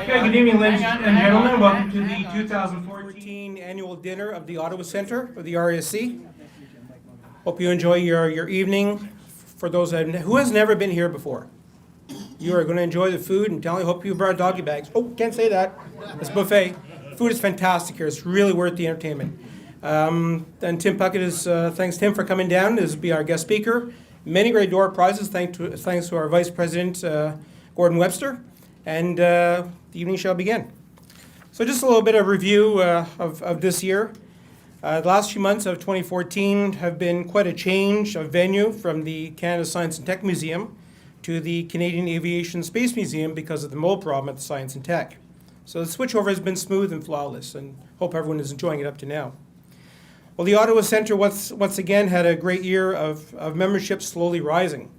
Okay, good evening, ladies and gentlemen. Welcome to the 2014 annual dinner of the Ottawa Centre of the RASC. Hope you enjoy your evening. For those who has never been here before, you are going to enjoy the food, and I hope you brought doggy bags. Oh, can't say that. It's buffet. Food is fantastic here. It's really worth the entertainment. And Tim Puckett is, thanks Tim for coming down, is be our guest speaker. Many great door prizes, thanks to our Vice President, Gordon Webster. And the evening shall begin. So just a little bit of review of this year. The last few months of 2014 have been quite a change of venue from the Canada Science and Tech Museum to the Canadian Aviation Space Museum because of the mold problem at the Science and Tech. So the switchover has been smooth and flawless, and hope everyone is enjoying it up to now. Well, the Ottawa Centre once again had a great year of membership slowly rising.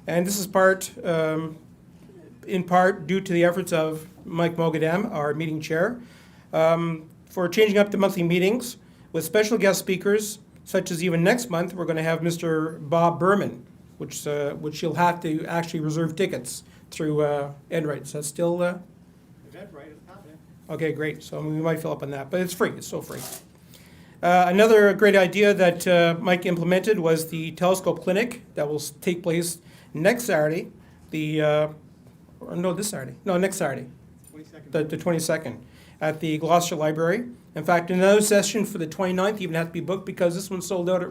And this is in part due to the efforts of Mike Mogadam, our meeting chair, for changing up the monthly meetings with special guest speakers, such as even next month, we're going to have Mr. Bob Berman, which you'll have to actually reserve tickets through Enright. Is that still? Eventbrite is happening. Okay, great. So we might fill up on that, but it's free. It's so free. Another great idea that Mike implemented was the telescope clinic that will take place next Saturday. Next Saturday. 22nd. The 22nd at the Gloucester Library. In fact, another session for the 29th even had to be booked because this one sold out,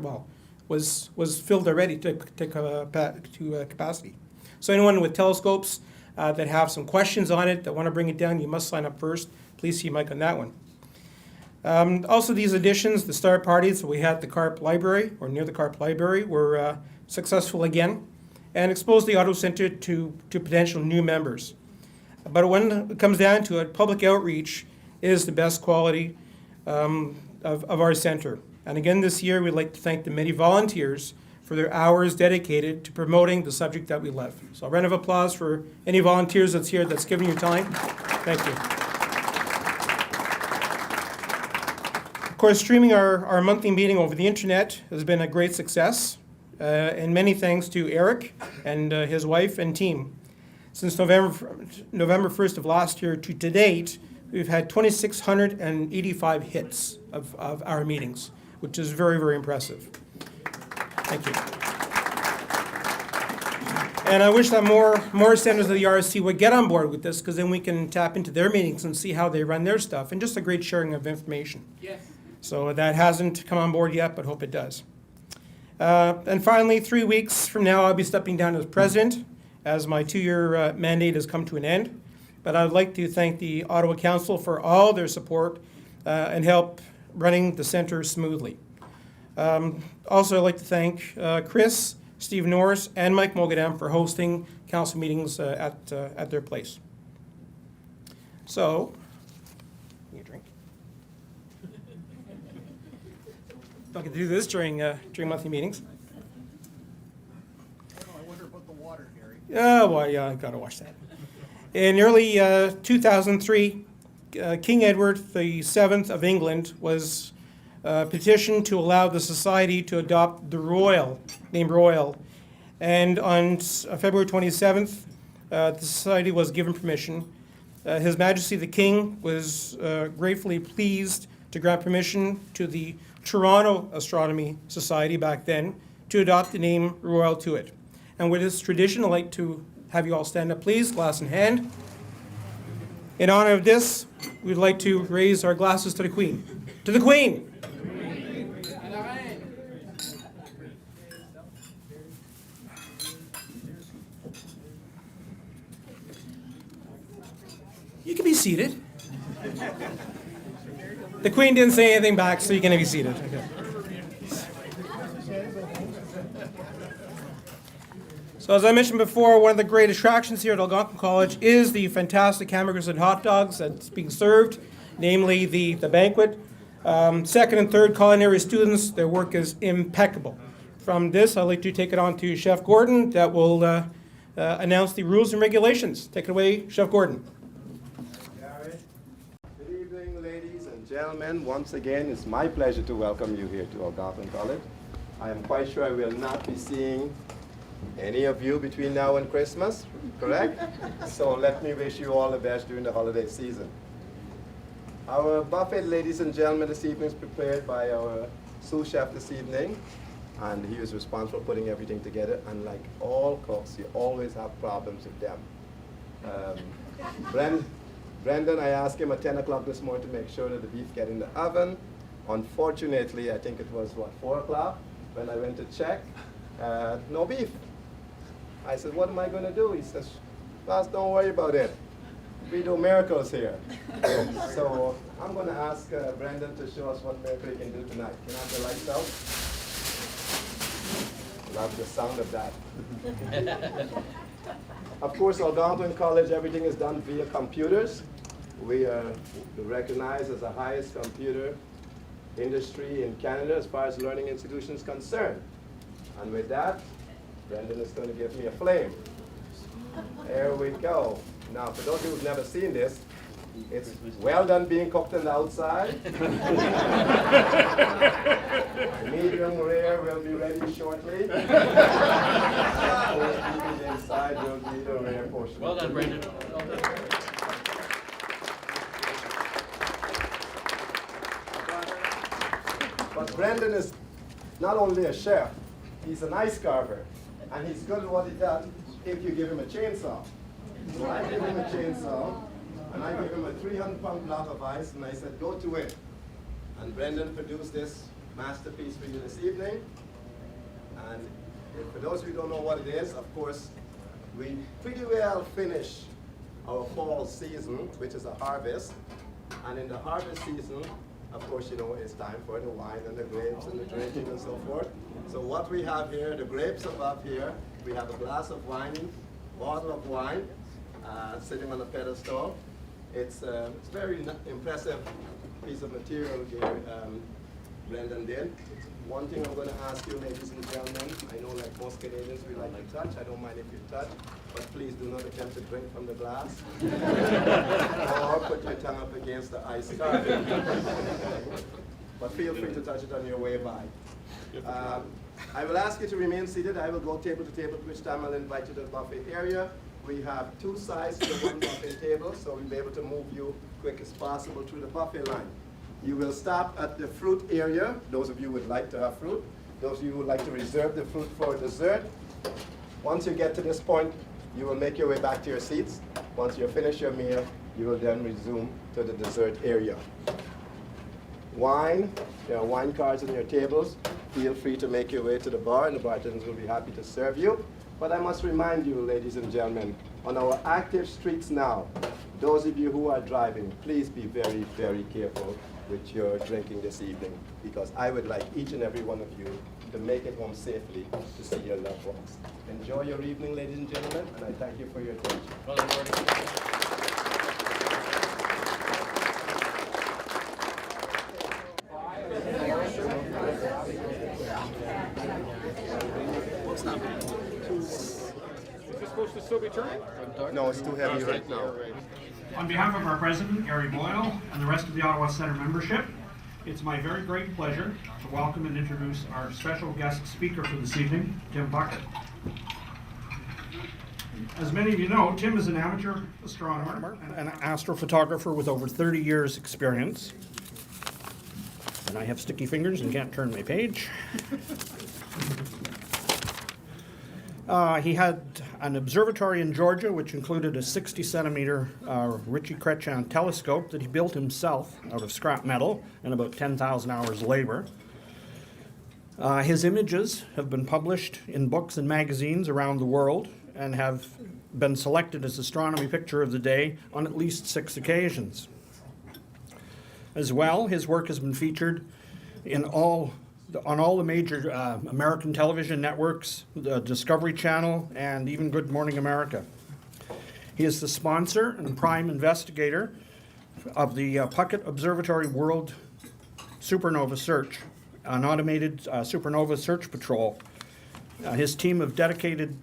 was filled already to capacity. So anyone with telescopes that have some questions on it, that want to bring it down, you must sign up first. Please see Mike on that one. Also, these additions, the star parties that we had at the Carp Library, or near the Carp Library, were successful again and exposed the Ottawa Centre to potential new members. But when it comes down to it, public outreach is the best quality of our centre. And again, this year, we'd like to thank the many volunteers for their hours dedicated to promoting the subject that we love. So a round of applause for any volunteers that's here that's given you time. Thank you. Of course, streaming our monthly meeting over the internet has been a great success, and many thanks to Eric and his wife and team. Since November 1st of last year to date, we've had 2,685 hits of our meetings, which is very, very impressive. Thank you. And I wish that more centers of the RSC would get on board with this, because then we can tap into their meetings and see how they run their stuff, and just a great sharing of information. Yes. So that hasn't come on board yet, but hope it does. And finally, 3 weeks from now, I'll be stepping down as president, as my 2-year mandate has come to an end. But I'd like to thank the Ottawa Council for all their support and help running the centre smoothly. Also, I'd like to thank Chris, Steve Norris, and Mike Mogadam for hosting council meetings at their place. So, give me a drink. Don't get to do this during monthly meetings. I wonder about the water, Gary. Oh, well, yeah, I've got to watch that. In early 2003, King Edward VII of England was petitioned to allow the society to adopt the name Royal. And on February 27th, the society was given permission. His Majesty the King was gratefully pleased to grant permission to the Toronto Astronomy Society back then to adopt the name Royal to it. And with this tradition, I'd like to have you all stand up, please, glass in hand. In honor of this, we'd like to raise our glasses to the Queen. To the Queen! You can be seated. The Queen didn't say anything back, so you can be seated. Okay. So as I mentioned before, one of the great attractions here at Algonquin College is the fantastic hamburgers and hot dogs that's being served, namely the banquet. Second and third culinary students, their work is impeccable. From this, I'd like to take it on to Chef Gordon that will announce the rules and regulations. Take it away, Chef Gordon. Good evening, ladies and gentlemen. Once again, it's my pleasure to welcome you here to Algonquin College. I am quite sure I will not be seeing Any of you between now and Christmas, correct? So let me wish you all the best during the holiday season. Our buffet, ladies and gentlemen, this evening is prepared by our sous chef this evening, and he is responsible for putting everything together. And like all cooks, you always have problems with them. Brendan, I asked him at 10 o'clock this morning to make sure that the beef get in the oven. Unfortunately, I think it was, 4 o'clock when I went to check, no beef. I said, what am I going to do? He says, boss, don't worry about it. We do miracles here. So I'm going to ask Brendan to show us what miracle he can do tonight. Can I have the lights out? Love the sound of that. Of course, Algonquin College, everything is done via computers. We are recognized as the highest computer industry in Canada as far as learning institutions concerned. And with that, Brendan is going to give me a flame. There we go. Now, for those of you who've never seen this, it's well done being cooked on the outside. Medium rare will be ready shortly. The inside will be the rare portion. Well done, Brendan. Well done. But Brendan is not only a chef, he's an ice carver. And he's good at what he does if you give him a chainsaw. So I give him a chainsaw, and I give him a 300-pound block of ice, and I said, go to it. And Brendan produced this masterpiece for you this evening. And for those of you who don't know what it is, of course, we pretty well finish our fall season, which is a harvest. And in the harvest season, of course, you know, it's time for the wine and the grapes and the drinking and so forth. So what we have here, the grapes above here, we have a glass of wine, bottle of wine, sitting on a pedestal. It's a very impressive piece of material here, Brendan did. One thing I'm going to ask you, ladies and gentlemen, I know like most Canadians, we like to touch. I don't mind if you touch, but please do not attempt to drink from the glass. Or put your tongue up against the ice carving. But feel free to touch it on your way by. I will ask you to remain seated. I will go table to table, which time I'll invite you to the buffet area. We have 2 sides to the one buffet table, so we'll be able to move you quick as possible through the buffet line. You will stop at the fruit area, those of you who would like to have fruit. Those of you who would like to reserve the fruit for dessert. Once you get to this point, you will make your way back to your seats. Once you finish your meal, you will then resume to the dessert area. Wine, there are wine cards on your tables. Feel free to make your way to the bar, and the bartenders will be happy to serve you. But I must remind you, ladies and gentlemen, on our active streets now, those of you who are driving, please be very, very careful with your drinking this evening, because I would like each and every one of you to make it home safely to see your loved ones. Enjoy your evening, ladies and gentlemen, and I thank you for your attention. Well done, Gordon. Supposed to still be turning? No, it's too heavy right now. On behalf of our president, Gary Boyle, and the rest of the Ottawa Centre membership, it's my very great pleasure to welcome and introduce our special guest speaker for this evening, Tim Bucket. As many of you know, Tim is an amateur astronomer and an astrophotographer with over 30 years' experience. And I have sticky fingers and can't turn my page. He had an observatory in Georgia, which included a 60-centimeter Ritchie Chrétien telescope that he built himself out of scrap metal and about 10,000 hours labor. His images have been published in books and magazines around the world and have been selected as Astronomy Picture of the Day on at least 6 occasions. As well, his work has been featured on all the major American television networks, the Discovery Channel, and even Good Morning America. He is the sponsor and prime investigator of the Puckett Observatory World Supernova Search, an automated supernova search patrol. His team of dedicated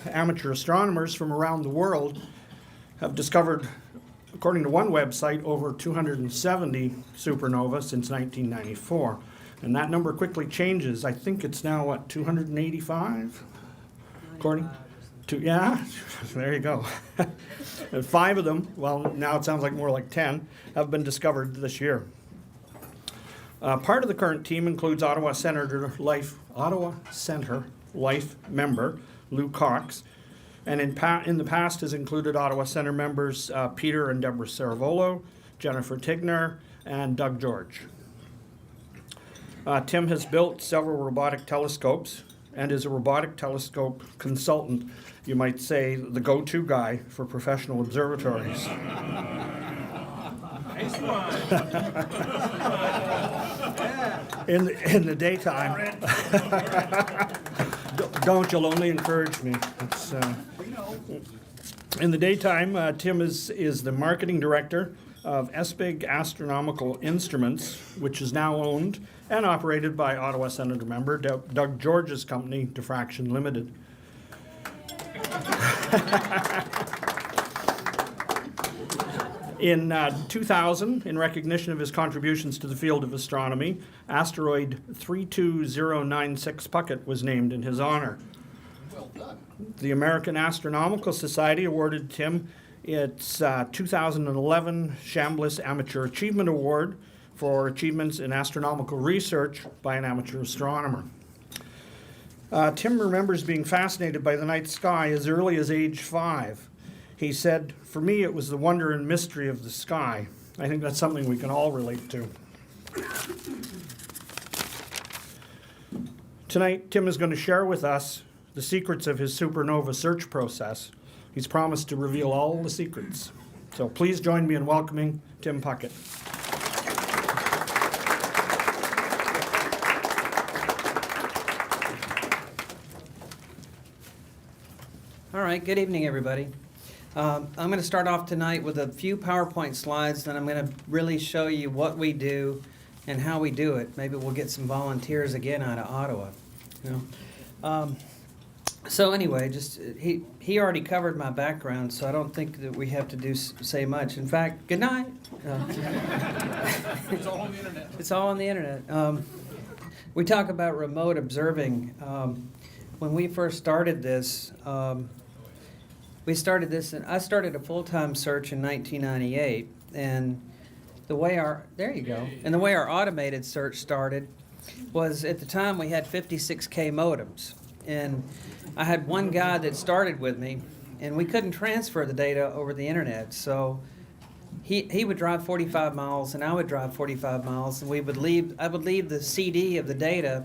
amateur astronomers from around the world have discovered, according to one website, over 270 supernovae since 1994. And that number quickly changes. I think it's now, 285? According to, yeah, there you go. And 5 of them, well, now it sounds like more like 10, have been discovered this year. Part of the current team includes Ottawa Center Life member Lou Cox, and in the past has included Ottawa Center members Peter and Deborah Saravolo, Jennifer Tigner, and Doug George. Tim has built several robotic telescopes and is a robotic telescope consultant, you might say the go-to guy for professional observatories. Nice one. In the daytime, don't, you'll only encourage me. In the daytime, Tim is the marketing director of SBIG Astronomical Instruments, which is now owned and operated by Ottawa Senator member Doug George's company, Diffraction Limited. In 2000, in recognition of his contributions to the field of astronomy, asteroid 32096 Puckett was named in his honor. Well done. The American Astronomical Society awarded Tim its 2011 Chambliss Amateur Achievement Award for achievements in astronomical research by an amateur astronomer. Tim remembers being fascinated by the night sky as early as age 5. He said, "For me, it was the wonder and mystery of the sky." I think that's something we can all relate to. Tonight, Tim is going to share with us the secrets of his supernova search process. He's promised to reveal all the secrets. So please join me in welcoming Tim Puckett. All right, good evening, everybody. I'm going to start off tonight with a few PowerPoint slides, then I'm going to really show you what we do and how we do it. Maybe we'll get some volunteers again out of Ottawa. You know? So anyway, just he already covered my background, so I don't think that we have to say much. In fact, good night. It's all on the internet. It's all on the internet. We talk about remote observing. When we first started this, and I started a full-time search in 1998, and the way our automated search started was, at the time we had 56K modems, and I had one guy that started with me, and we couldn't transfer the data over the internet, so he would drive 45 miles and I would drive 45 miles, and I would leave the CD of the data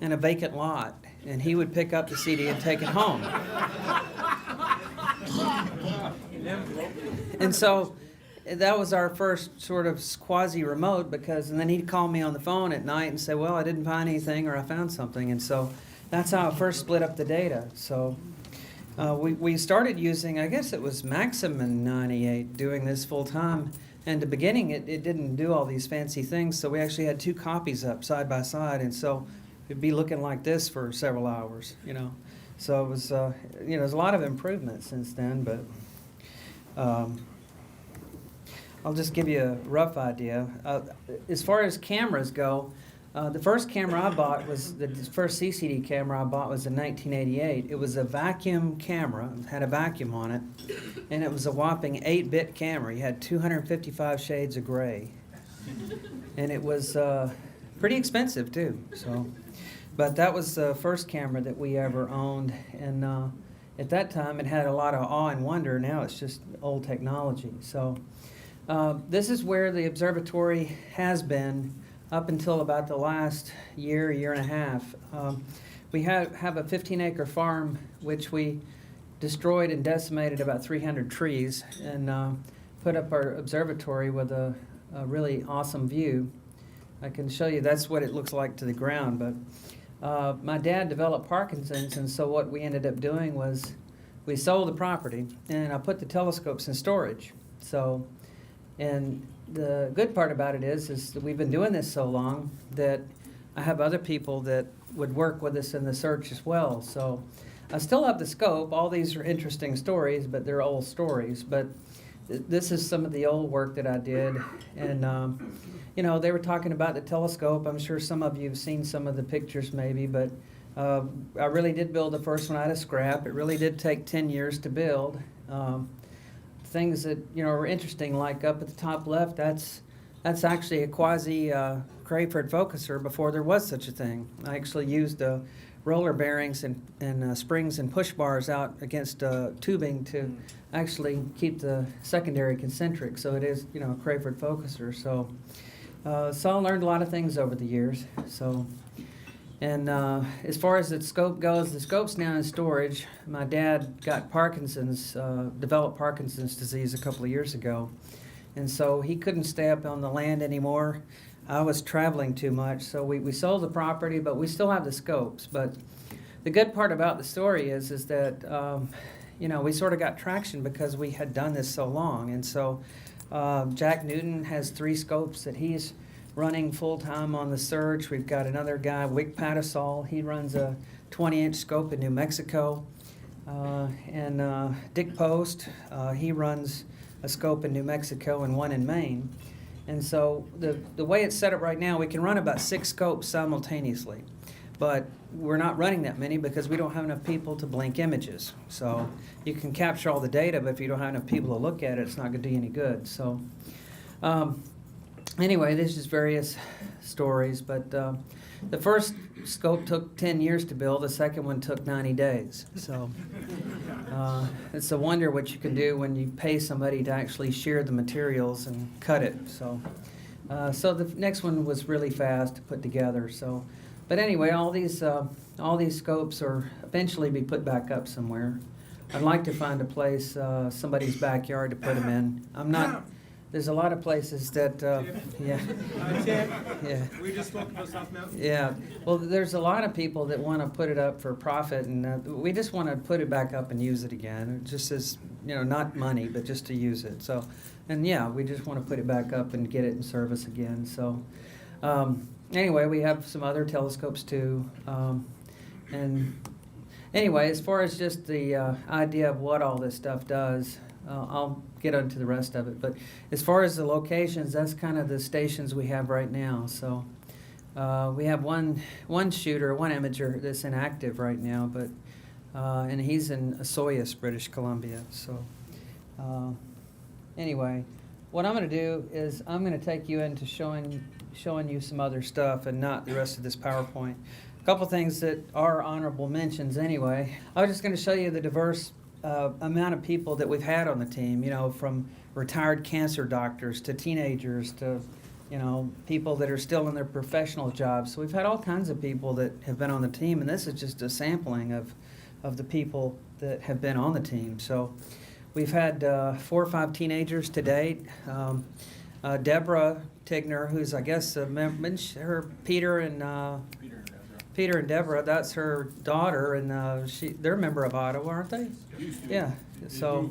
in a vacant lot, and he would pick up the CD and take it home. And so that was our first sort of quasi-remote, and then he'd call me on the phone at night and say, well, I didn't find anything, or I found something. And so that's how I first split up the data. So we started using, I guess it was Maxim in 98, doing this full time. And at the beginning, it didn't do all these fancy things, so we actually had 2 copies up side by side. And so it'd be looking like this for several hours, you know. So it was, there's a lot of improvement since then, but I'll just give you a rough idea. As far as cameras go, the first camera I bought the first CCD camera I bought was in 1988. It was a vacuum camera, it had a vacuum on it, and it was a whopping 8-bit camera. You had 255 shades of gray. And it was pretty expensive too. So, but that was the first camera that we ever owned, and at that time it had a lot of awe and wonder. Now it's just old technology. So this is where the observatory has been up until about the last year and a half. We have a 15-acre farm which we destroyed and decimated about 300 trees, and put up our observatory with a really awesome view. I can show you that's what it looks like to the ground, but my dad developed Parkinson's, and so what we ended up doing was we sold the property, and I put the telescopes in storage. So, and the good part about it is that we've been doing this so long that I have other people that would work with us in the search as well. So I still have the scope. All these are interesting stories, but they're old stories. But this is some of the old work that I did, and they were talking about the telescope. I'm sure some of you have seen some of the pictures maybe, but I really did build the first one out of scrap. It really did take 10 years to build. Things that were interesting, like up at the top left, that's actually a quasi Crayford focuser before there was such a thing. I actually used roller bearings and springs and push bars out against tubing to actually keep the secondary concentric. So it is a Crayford focuser. So I learned a lot of things over the years. So. And as far as the scope goes, the scope's now in storage. My dad got developed Parkinson's disease a couple of years ago. And so he couldn't stay up on the land anymore. I was traveling too much. So we sold the property, but we still have the scopes. But the good part about the story is that, we sort of got traction because we had done this so long. And so Jack Newton has 3 scopes that he's running full-time on the Surge. We've got another guy, Wick Patasol. He runs a 20-inch scope in New Mexico. And Dick Post, he runs a scope in New Mexico and one in Maine. And so the way it's set up right now, we can run about 6 scopes simultaneously. But we're not running that many because we don't have enough people to blink images. So you can capture all the data, but if you don't have enough people to look at it, it's not going to do you any good. So anyway, there's just various stories, but the first scope took 10 years to build, the second one took 90 days. So it's a wonder what you can do when you pay somebody to actually shear the materials and cut it. So the next one was really fast to put together. So, but anyway, all these scopes are eventually be put back up somewhere. I'd like to find a place, somebody's backyard to put them in. There's a lot of places that, yeah. We just spoke about South Mountain. Yeah, well, there's a lot of people that want to put it up for profit, and we just want to put it back up and use it again. It just as, not money, but just to use it. So, and yeah, we just want to put it back up and get it in service again. So, anyway, we have some other telescopes too. And anyway, as far as just the idea of what all this stuff does, I'll get onto the rest of it. But as far as the locations, that's kind of the stations we have right now. So we have one shooter, one imager that's inactive right now, but and he's in Osoyoos, British Columbia. So anyway, what I'm going to do is I'm going to take you into showing you some other stuff and not the rest of this PowerPoint. A couple things that are honorable mentions anyway. I was just going to show you the diverse amount of people that we've had on the team, from retired cancer doctors to teenagers to, people that are still in their professional jobs. So we've had all kinds of people that have been on the team, and this is just a sampling of the people that have been on the team. So we've had 4 or 5 teenagers to date. Deborah Tigner, who's, I guess, her Peter and Deborah, that's her daughter, and they're a member of Ottawa, aren't they? Yeah. So,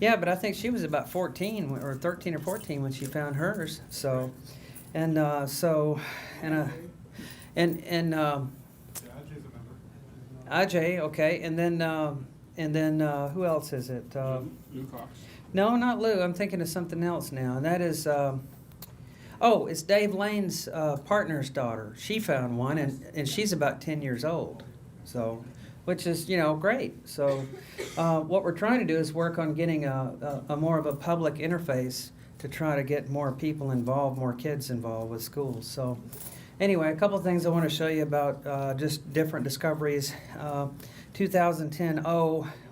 yeah, but I think she was about 14 or 13 or 14 when she found hers. So, and Ajay, okay, and then who else is it? Lou Cox. No, not Lou. I'm thinking of something else now, and that is. It's Dave Lane's partner's daughter. She found one, and she's about 10 years old, so, which is, great. So what we're trying to do is work on getting a more of a public interface to try to get more people involved, more kids involved with schools. So anyway, a couple of things I want to show you about just different discoveries. 2010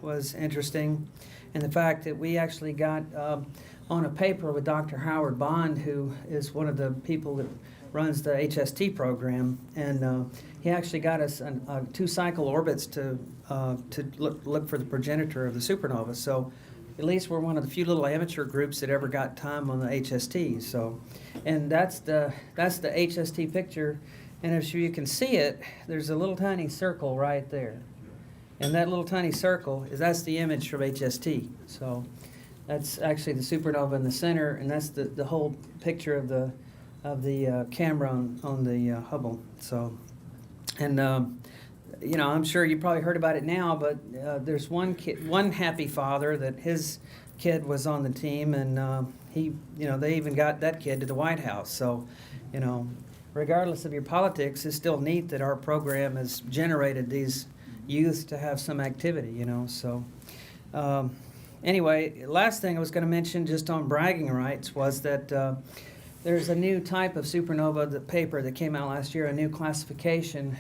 was interesting, and the fact that we actually got on a paper with Dr. Howard Bond, who is one of the people that runs the HST program, and he actually got us 2 cycle orbits to look for the progenitor of the supernova. So at least we're one of the few little amateur groups that ever got time on the HST. So, and that's the HST picture, and if you can see it, there's a little tiny circle right there, and that little tiny circle that's the image from HST. So. That's actually the supernova in the center, and that's the whole picture of the camera on the Hubble. So, and I'm sure you probably heard about it now, but there's one happy father that his kid was on the team, and they even got that kid to the White House. So, regardless of your politics, it's still neat that our program has generated these youth to have some activity, you know. So anyway, last thing I was going to mention just on bragging rights was that there's a new type of supernova paper that came out last year, a new classification,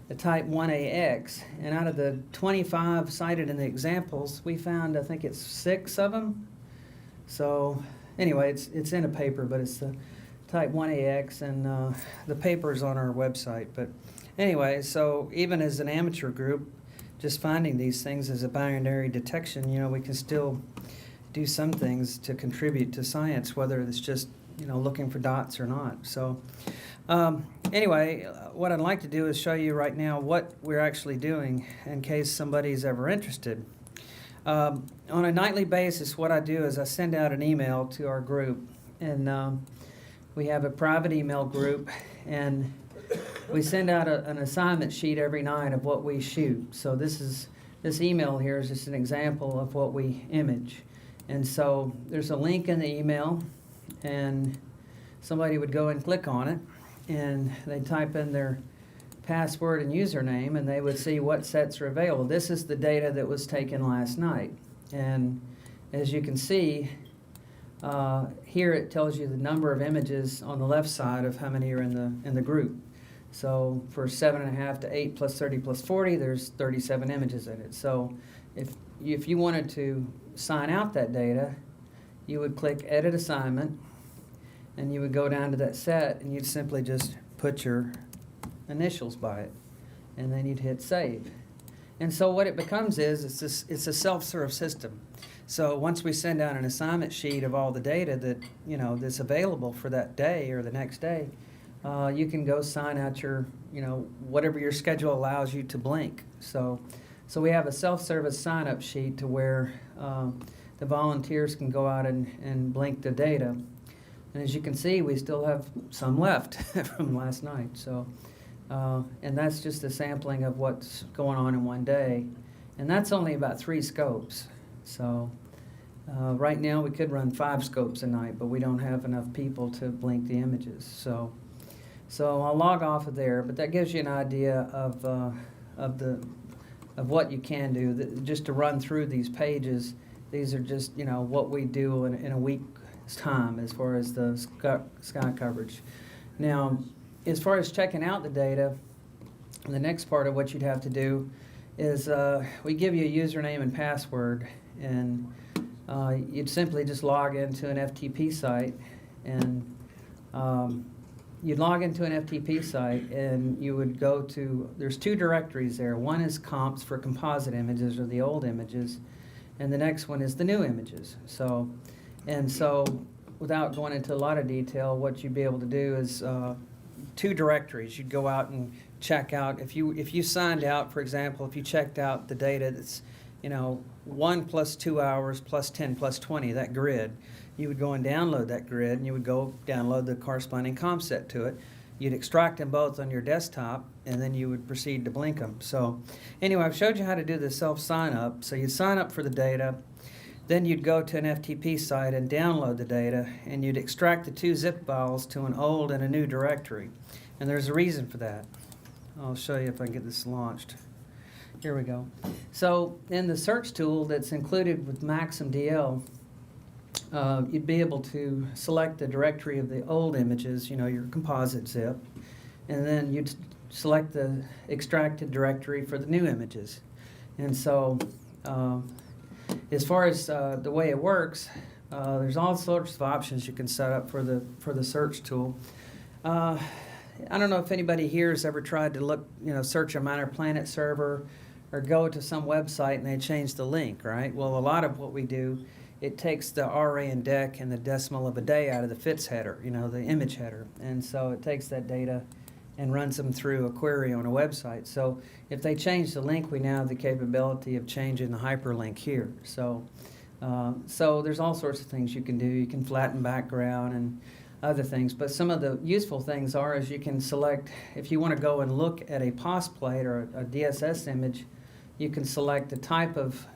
the type 1AX. And out of the 25 cited in the examples, we found, I think it's 6 of them. So anyway, it's in a paper, but it's the type 1AX, and the paper's on our website. But anyway, so even as an amateur group, just finding these things as a binary detection, you know, we can still do some things to contribute to science, whether it's just, you know, looking for dots or not. So anyway, what I'd like to do is show you right now what we're actually doing in case somebody's ever interested. On a nightly basis, what I do is I send out an email to our group, and we have a private email group, and we send out an assignment sheet every night of what we shoot. So this email here is just an example of what we image. And so there's a link in the email, and somebody would go and click on it, and they type in their password and username, and they would see what sets are available. This is the data that was taken last night. And as you can see, here it tells you the number of images on the left side of how many are in the group. So for 7.5 to 8 plus 30 plus 40, there's 37 images in it. So if you wanted to sign out that data, you would click Edit Assignment, and you would go down to that set, and you'd simply just put your initials by it, and then you'd hit Save. And so what it becomes is it's a self-serve system. So once we send out an assignment sheet of all the data that, you know, that's available for that day or the next day, you can go sign out your, you know, whatever your schedule allows you to blink. So we have a self-service sign-up sheet to where the volunteers can go out and blink the data. And as you can see, we still have some left from last night. So, and that's just a sampling of what's going on in one day. And that's only about 3 scopes. So right now we could run 5 scopes a night, but we don't have enough people to blink the images. So I'll log off of there, but that gives you an idea of what you can do. Just to run through these pages, these are just, you know, what we do in a week's time as far as the sky coverage. Now, as far as checking out the data, the next part of what you'd have to do is we give you a username and password, and you'd simply just log into an FTP site, and you'd log into an FTP site, and you would go to, there's 2 directories there. One is comps for composite images, or the old images, and the next one is the new images. So without going into a lot of detail, what you'd be able to do is 2 directories. You'd go out and check out, if you signed out, for example, if you checked out the data that's, you know, 1 plus 2 hours plus 10 plus 20, that grid, you would go and download that grid, and you would go download the corresponding comp set to it. You'd extract them both on your desktop, and then you would proceed to blink them. So anyway, I've showed you how to do the self-sign-up. So you sign up for the data, then you'd go to an FTP site and download the data, and you'd extract the 2 zip files to an old and a new directory. And there's a reason for that. I'll show you if I can get this launched. Here we go. So in the search tool that's included with MaximDL, you'd be able to select the directory of the old images, you know, your composite zip, and then you'd select the extracted directory for the new images. And so as far as the way it works, there's all sorts of options you can set up for the search tool. I don't know if anybody here has ever tried to look, you know, search a Minor Planet server or go to some website and they change the link, right? Well, a lot of what we do, it takes the RA and DEC and the decimal of a day out of the FITS header, you know, the image header. And so it takes that data and runs them through a query on a website. So if they change the link, we now have the capability of changing the hyperlink here. So there's all sorts of things you can do. You can flatten background and other things. But some of the useful things is you can select, if you want to go and look at a POS plate or a DSS image, you can select the type of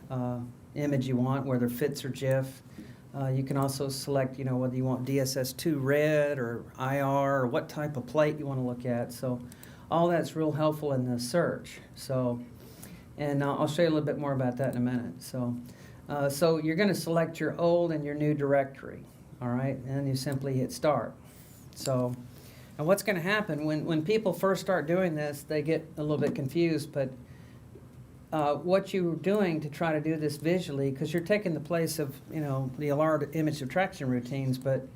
image you want, whether FITS or GIF. You can also select, whether you want DSS2 red or IR or what type of plate you want to look at. So all that's real helpful in the search. So, and I'll show you a little bit more about that in a minute. So you're going to select your old and your new directory, all right? And you simply hit start. So, and what's going to happen when people first start doing this, they get a little bit confused, but what you're doing to try to do this visually, because you're taking the place of, the alarm image subtraction routines, but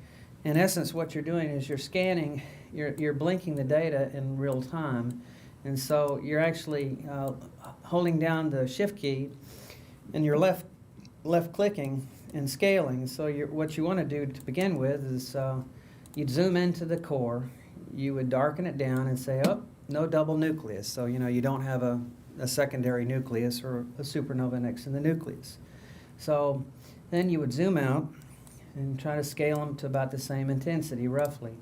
in essence what you're doing is you're scanning, you're blinking the data in real time. And so you're actually holding down the shift key and you're left clicking and scaling. So what you want to do to begin with is you'd zoom into the core, you would darken it down and say, oh, no double nucleus. So you don't have a secondary nucleus or a supernova next to the nucleus. So then you would zoom out and try to scale them to about the same intensity, roughly.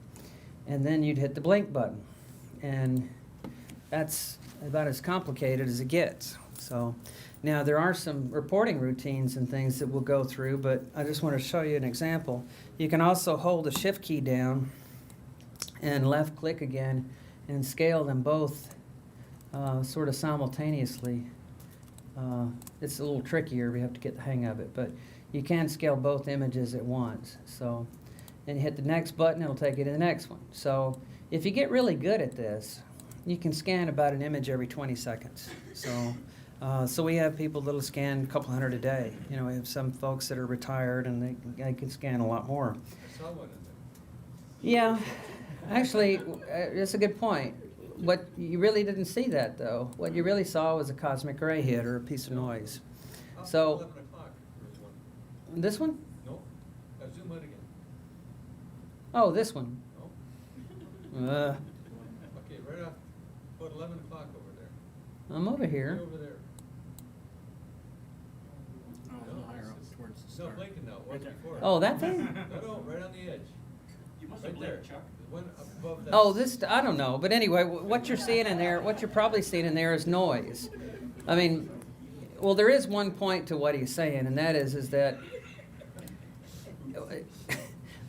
And then you'd hit the blink button. And that's about as complicated as it gets. So now there are some reporting routines and things that we'll go through, but I just want to show you an example. You can also hold the shift key down and left click again and scale them both sort of simultaneously. It's a little trickier, we have to get the hang of it, but you can scale both images at once. So, and you hit the next button, it'll take you to the next one. So if you get really good at this, you can scan about an image every 20 seconds. So we have people that'll scan a couple hundred a day. We have some folks that are retired and they can scan a lot more. I saw one in there. Yeah, actually, that's a good point. What you really didn't see that though. What you really saw was a cosmic ray hit or a piece of noise. So 11 o'clock, there's one. this one? No, zoom out again. Oh, this one. No? Uh, Okay, right off, about 11 o'clock over there. I'm over Right here. over there. No, blinking now, what's before? Oh, that thing? No, right on the edge. You must Right have there. blinked, Chuck. The one above that. Oh, I don't know. But anyway, what you're seeing in there, what you're probably seeing in there is noise. I mean, well, there is one point to what he's saying, and that is that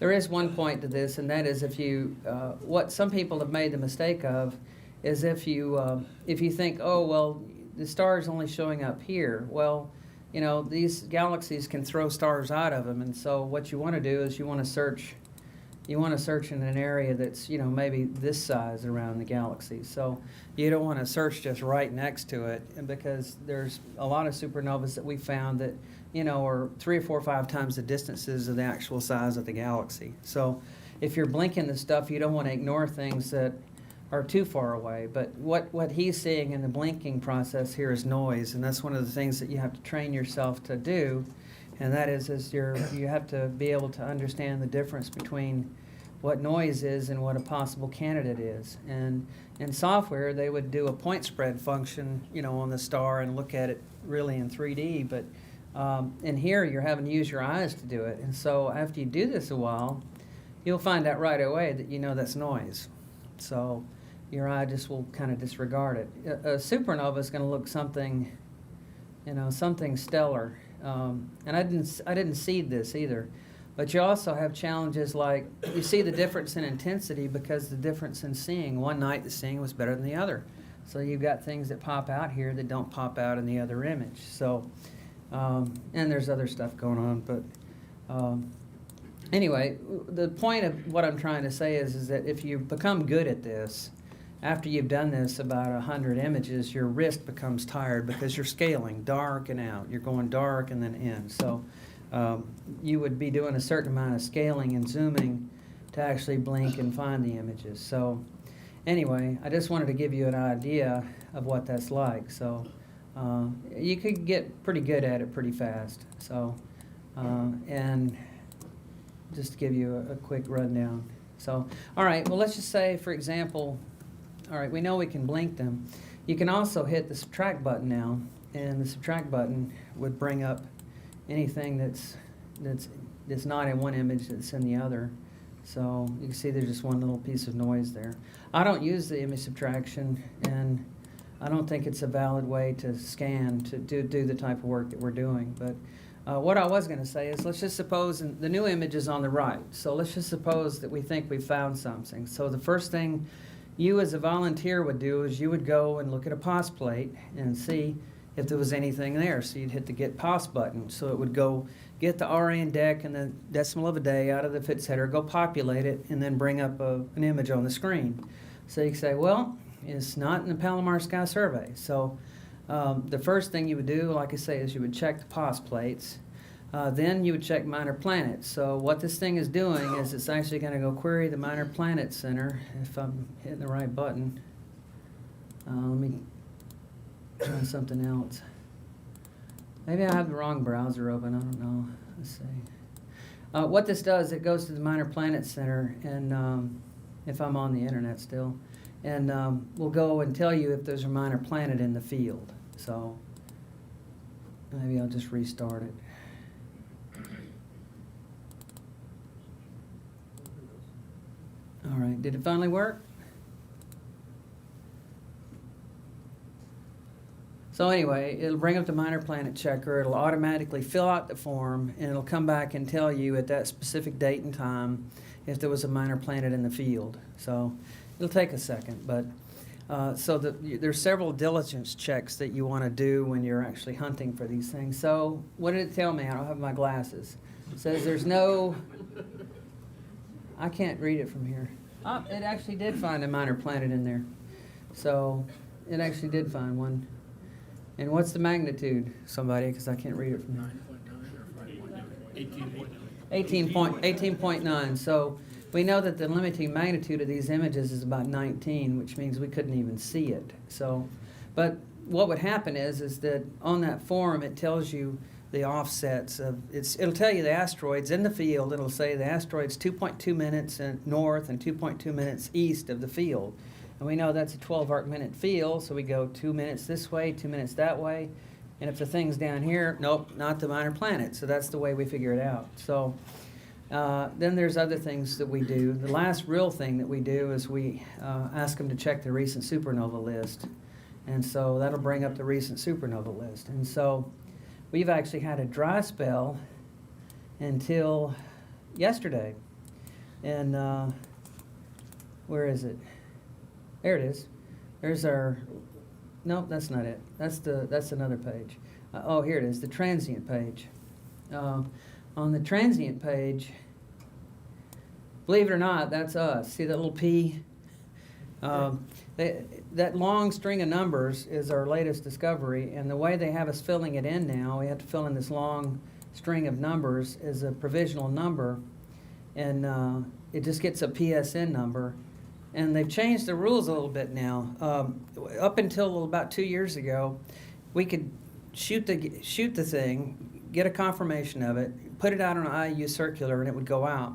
there is one point to this, and that is if you, what some people have made the mistake of is if you think, oh, well, the star is only showing up here. Well, these galaxies can throw stars out of them, and so what you want to do is you want to search in an area that's, maybe this size around the galaxy. So you don't want to search just right next to it, and because there's a lot of supernovas that we found that, are 3 or 4 or 5 times the distances of the actual size of the galaxy. So if you're blinking the stuff, you don't want to ignore things that are too far away. But what he's seeing in the blinking process here is noise, and that's one of the things that you have to train yourself to do. And that is you have to be able to understand the difference between what noise is and what a possible candidate is. And in software, they would do a point spread function, on the star and look at it really in 3D. But in here, you're having to use your eyes to do it. And so after you do this a while, you'll find out right away that that's noise. So your eye just will kind of disregard it. A supernova is going to look something stellar. And I didn't seed this either, but you also have challenges like you see the difference in intensity because the difference in seeing. One night the seeing was better than the other, so you've got things that pop out here that don't pop out in the other image. So, and there's other stuff going on, but anyway, the point of what I'm trying to say is that if you become good at this, after you've done this about 100 images, your wrist becomes tired because you're scaling dark and out. You're going dark and then in. So you would be doing a certain amount of scaling and zooming to actually blink and find the images. So anyway, I just wanted to give you an idea of what that's like. So you could get pretty good at it pretty fast. So and just to give you a quick rundown. So, all right, well, let's just say, for example, all right, we know we can blink them. You can also hit the subtract button now, and the subtract button would bring up anything that's not in one image that's in the other. So you can see there's just one little piece of noise there. I don't use the image subtraction, and I don't think it's a valid way to scan to do the type of work that we're doing. But What I was going to say is, let's just suppose, and the new image is on the right, so let's just suppose that we think we found something. So the first thing you as a volunteer would do is you would go and look at a POS plate and see if there was anything there. So you'd hit the Get POS button. So it would go get the RA and DEC and the decimal of a day out of the FITS header, go populate it, and then bring up an image on the screen. So you can say, well, it's not in the Palomar Sky Survey. So the first thing you would do, like I say, is you would check the POS plates. Then you would check Minor Planets. So what this thing is doing is it's actually going to go query the Minor Planet Center, if I'm hitting the right button. Let me try something else. Maybe I have the wrong browser open, I don't know. Let's see. What this does, it goes to the Minor Planet Center, and if I'm on the internet still, and we'll go and tell you if there's a minor planet in the field. So maybe I'll just restart it. All right, did it finally work? So anyway, it'll bring up the minor planet checker, it'll automatically fill out the form, and it'll come back and tell you at that specific date and time if there was a minor planet in the field. So it'll take a second, but there's several diligence checks that you want to do when you're actually hunting for these things. So what did it tell me? I don't have my glasses. It says there's no... I can't read it from here. Oh, it actually did find a minor planet in there. So it actually did find one. And what's the magnitude, somebody, because I can't read it from here. 18.9. So we know that the limiting magnitude of these images is about 19, which means we couldn't even see it. So, but what would happen is that on that form it tells you the offsets of it'll tell you the asteroids in the field. It'll say the asteroid's 2.2 minutes north and 2.2 minutes east of the field. And we know that's a 12 arc minute field, so we go 2 minutes this way, 2 minutes that way. And if the thing's down here, nope, not the minor planet. So that's the way we figure it out. So then there's other things that we do. The last real thing that we do is we ask them to check the recent supernova list. And so that'll bring up the recent supernova list. And so we've actually had a dry spell until yesterday. And where is it? There it is. There's our, no, that's not it. That's another page. Oh, here it is, the transient page. On the transient page, believe it or not, that's us. See that little P? That long string of numbers is our latest discovery, and the way they have us filling it in now, we have to fill in this long string of numbers is a provisional number, and it just gets a PSN number. And they've changed the rules a little bit now. Up until about 2 years ago, we could shoot the thing, get a confirmation of it, put it out on an IU circular, and it would go out.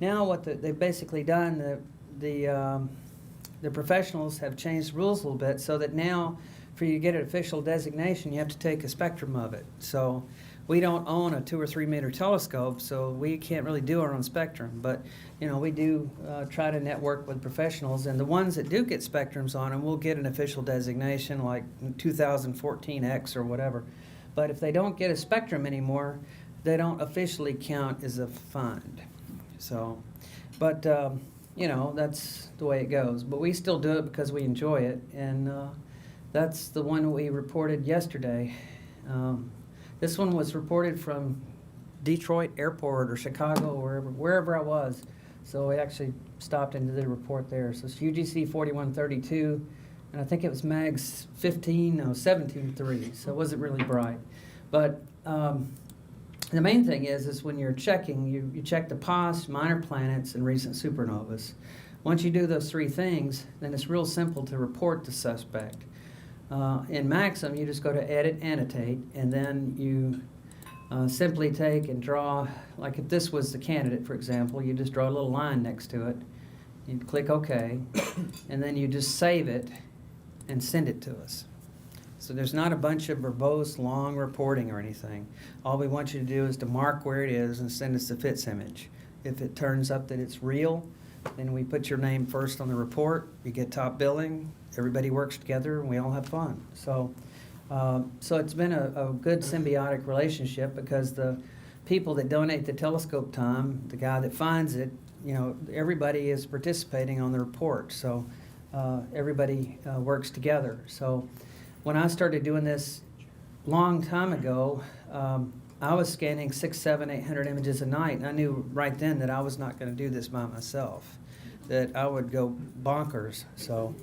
Now what they've basically done, the professionals have changed the rules a little bit so that now for you to get an official designation, you have to take a spectrum of it. So we don't own a 2 or 3 meter telescope, so we can't really do our own spectrum. But we do try to network with professionals, and the ones that do get spectrums on them will get an official designation like 2014X or whatever. But if they don't get a spectrum anymore, they don't officially count as a find. So, but that's the way it goes. But we still do it because we enjoy it, and that's the one we reported yesterday. This one was reported from Detroit Airport or Chicago, wherever I was. So we actually stopped and did a report there. So it's UGC 4132, and I think it was MAGS 17.3, so it wasn't really bright. But the main thing is when you're checking, you check the POS, minor planets, and recent supernovas. Once you do those three things, then it's real simple to report the suspect. In Maxim, you just go to Edit, Annotate, and then you simply take and draw, like if this was the candidate, for example, you just draw a little line next to it. You click OK, and then you just save it and send it to us. So there's not a bunch of verbose, long reporting or anything. All we want you to do is to mark where it is and send us the FITS image. If it turns up that it's real, then we put your name first on the report. You get top billing. Everybody works together, and we all have fun. So So it's been a good symbiotic relationship because the people that donate the telescope time, the guy that finds it, you know, everybody is participating on the report. So everybody works together. So when I started doing this long time ago, I was scanning 600, 700, 800 images a night, and I knew right then that I was not going to do this by myself, that I would go bonkers. So,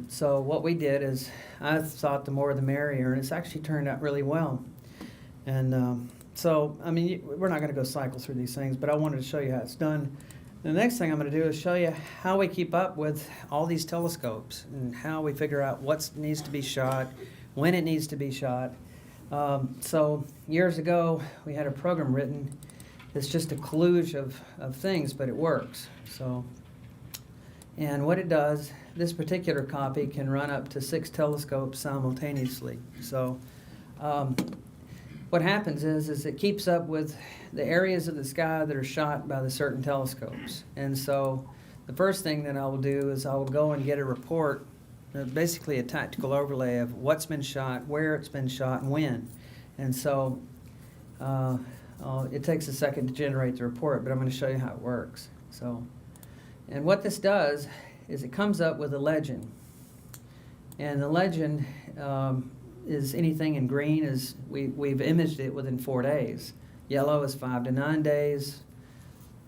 so what we did is I thought the more the merrier, and it's actually turned out really well. And so, I mean, we're not going to go cycle through these things, but I wanted to show you how it's done. The next thing I'm going to do is show you how we keep up with all these telescopes and how we figure out what needs to be shot, when it needs to be shot. So years ago, we had a program written. It's just a kludge of things, but it works. So, and what it does, this particular copy can run up to 6 telescopes simultaneously. So what happens is it keeps up with the areas of the sky that are shot by the certain telescopes. And so the first thing that I will do is I will go and get a report, basically a tactical overlay of what's been shot, where it's been shot, and when. And so it takes a second to generate the report, but I'm going to show you how it works. So, and what this does is it comes up with a legend. And the legend is anything in green is we've imaged it within 4 days. Yellow is 5 to 9 days.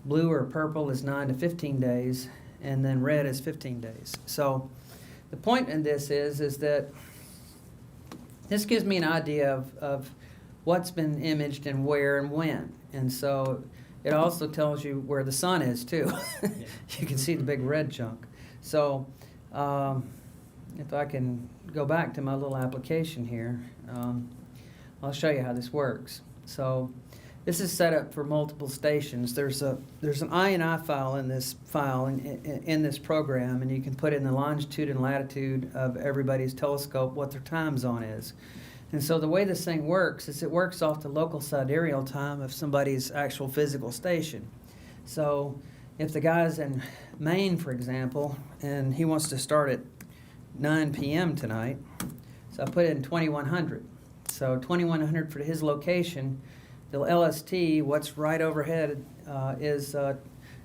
Blue or purple is 9 to 15 days. And then red is 15 days. So the point in this is that this gives me an idea of what's been imaged and where and when. And so it also tells you where the sun is too. You can see the big red chunk. So if I can go back to my little application here, I'll show you how this works. So this is set up for multiple stations. There's an INI file in this in this program, and you can put in the longitude and latitude of everybody's telescope, what their time zone is. And so the way this thing works is it works off the local sidereal time of somebody's actual physical station. So if the guy's in Maine, for example, and he wants to start at 9 p.m. tonight, so I put in 2100. So 2100 for his location. The LST, what's right overhead, is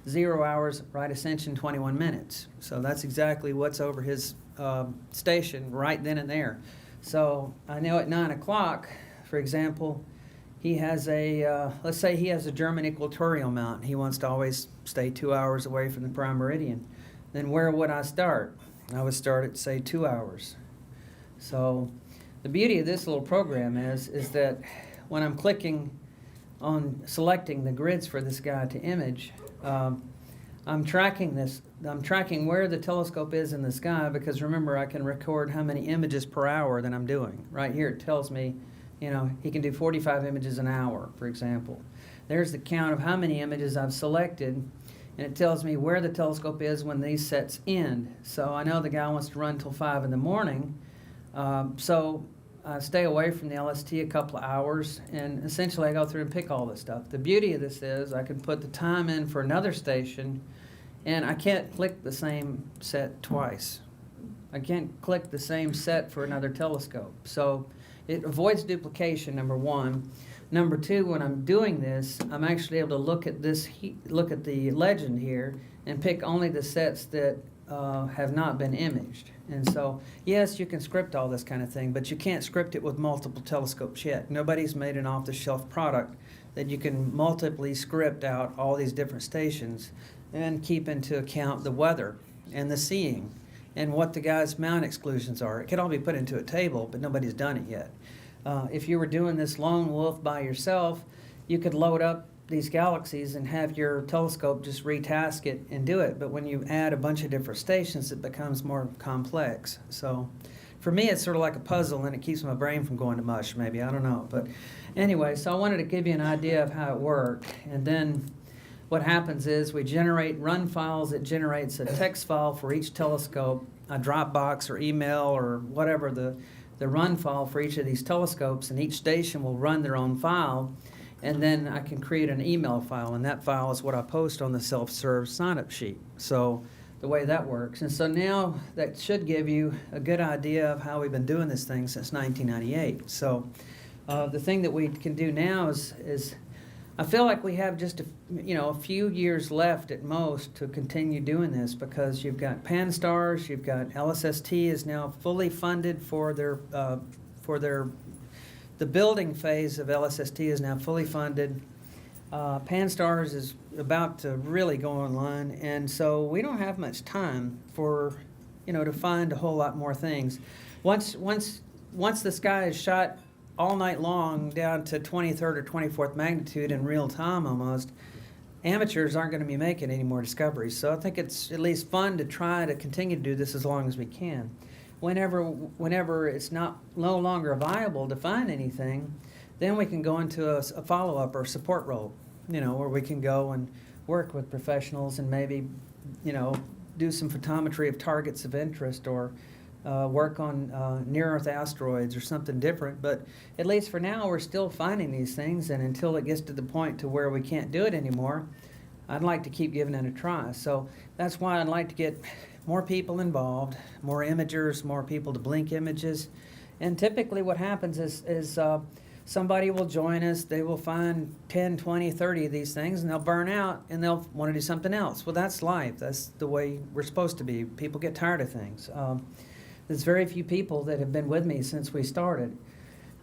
0 hours, right ascension, 21 minutes. So that's exactly what's over his station right then and there. So I know at 9 o'clock, for example, he has let's say he has a German equatorial mount. He wants to always stay 2 hours away from the prime meridian. Then where would I start? I would start at, say, 2 hours. So the beauty of this little program is that when I'm clicking on selecting the grids for this guy to image, I'm tracking this. I'm tracking where the telescope is in the sky because remember I can record how many images per hour that I'm doing. Right here it tells me, you know, he can do 45 images an hour, for example. There's the count of how many images I've selected, and it tells me where the telescope is when these sets end. So I know the guy wants to run till 5 in the morning, so I stay away from the LST a couple of hours, and essentially I go through and pick all this stuff. The beauty of this is I can put the time in for another station, and I can't click the same set twice. I can't click the same set for another telescope. So it avoids duplication, number one. Number two, when I'm doing this, I'm actually able to look at the legend here and pick only the sets that have not been imaged. And so, yes, you can script all this kind of thing, but you can't script it with multiple telescopes yet. Nobody's made an off-the-shelf product that you can multiply script out all these different stations and keep into account the weather and the seeing and what the guy's mount exclusions are. It can all be put into a table, but nobody's done it yet. If you were doing this lone wolf by yourself, you could load up these galaxies and have your telescope just retask it and do it. But when you add a bunch of different stations, it becomes more complex. So for me, it's sort of like a puzzle, and it keeps my brain from going to mush, maybe. I don't know. But anyway, so I wanted to give you an idea of how it worked. And then what happens is we generate run files. It generates a text file for each telescope, a Dropbox or email or whatever the run file for each of these telescopes, and each station will run their own file. And then I can create an email file, and that file is what I post on the self-serve sign-up sheet. So the way that works. And so now that should give you a good idea of how we've been doing this thing since 1998. So the thing that we can do now is I feel like we have just a few years left at most to continue doing this, because you've got PanStars, you've got LSST is now fully funded for their the building phase of LSST is now fully funded. PanStars is about to really go online, and so we don't have much time for to find a whole lot more things. Once the sky is shot all night long down to 23rd or 24th magnitude in real time almost, amateurs aren't going to be making any more discoveries. So I think it's at least fun to try to continue to do this as long as we can. Whenever it's no longer viable to find anything, then we can go into a follow-up or support role, where we can go and work with professionals and maybe, do some photometry of targets of interest, or work on near-Earth asteroids or something different. But at least for now, we're still finding these things, and until it gets to the point to where we can't do it anymore, I'd like to keep giving it a try. So that's why I'd like to get more people involved, more imagers, more people to blink images. And typically what happens is somebody will join us, they will find 10, 20, 30 of these things, and they'll burn out, and they'll want to do something else. Well, that's life. That's the way we're supposed to be. People get tired of things. There's very few people that have been with me since we started.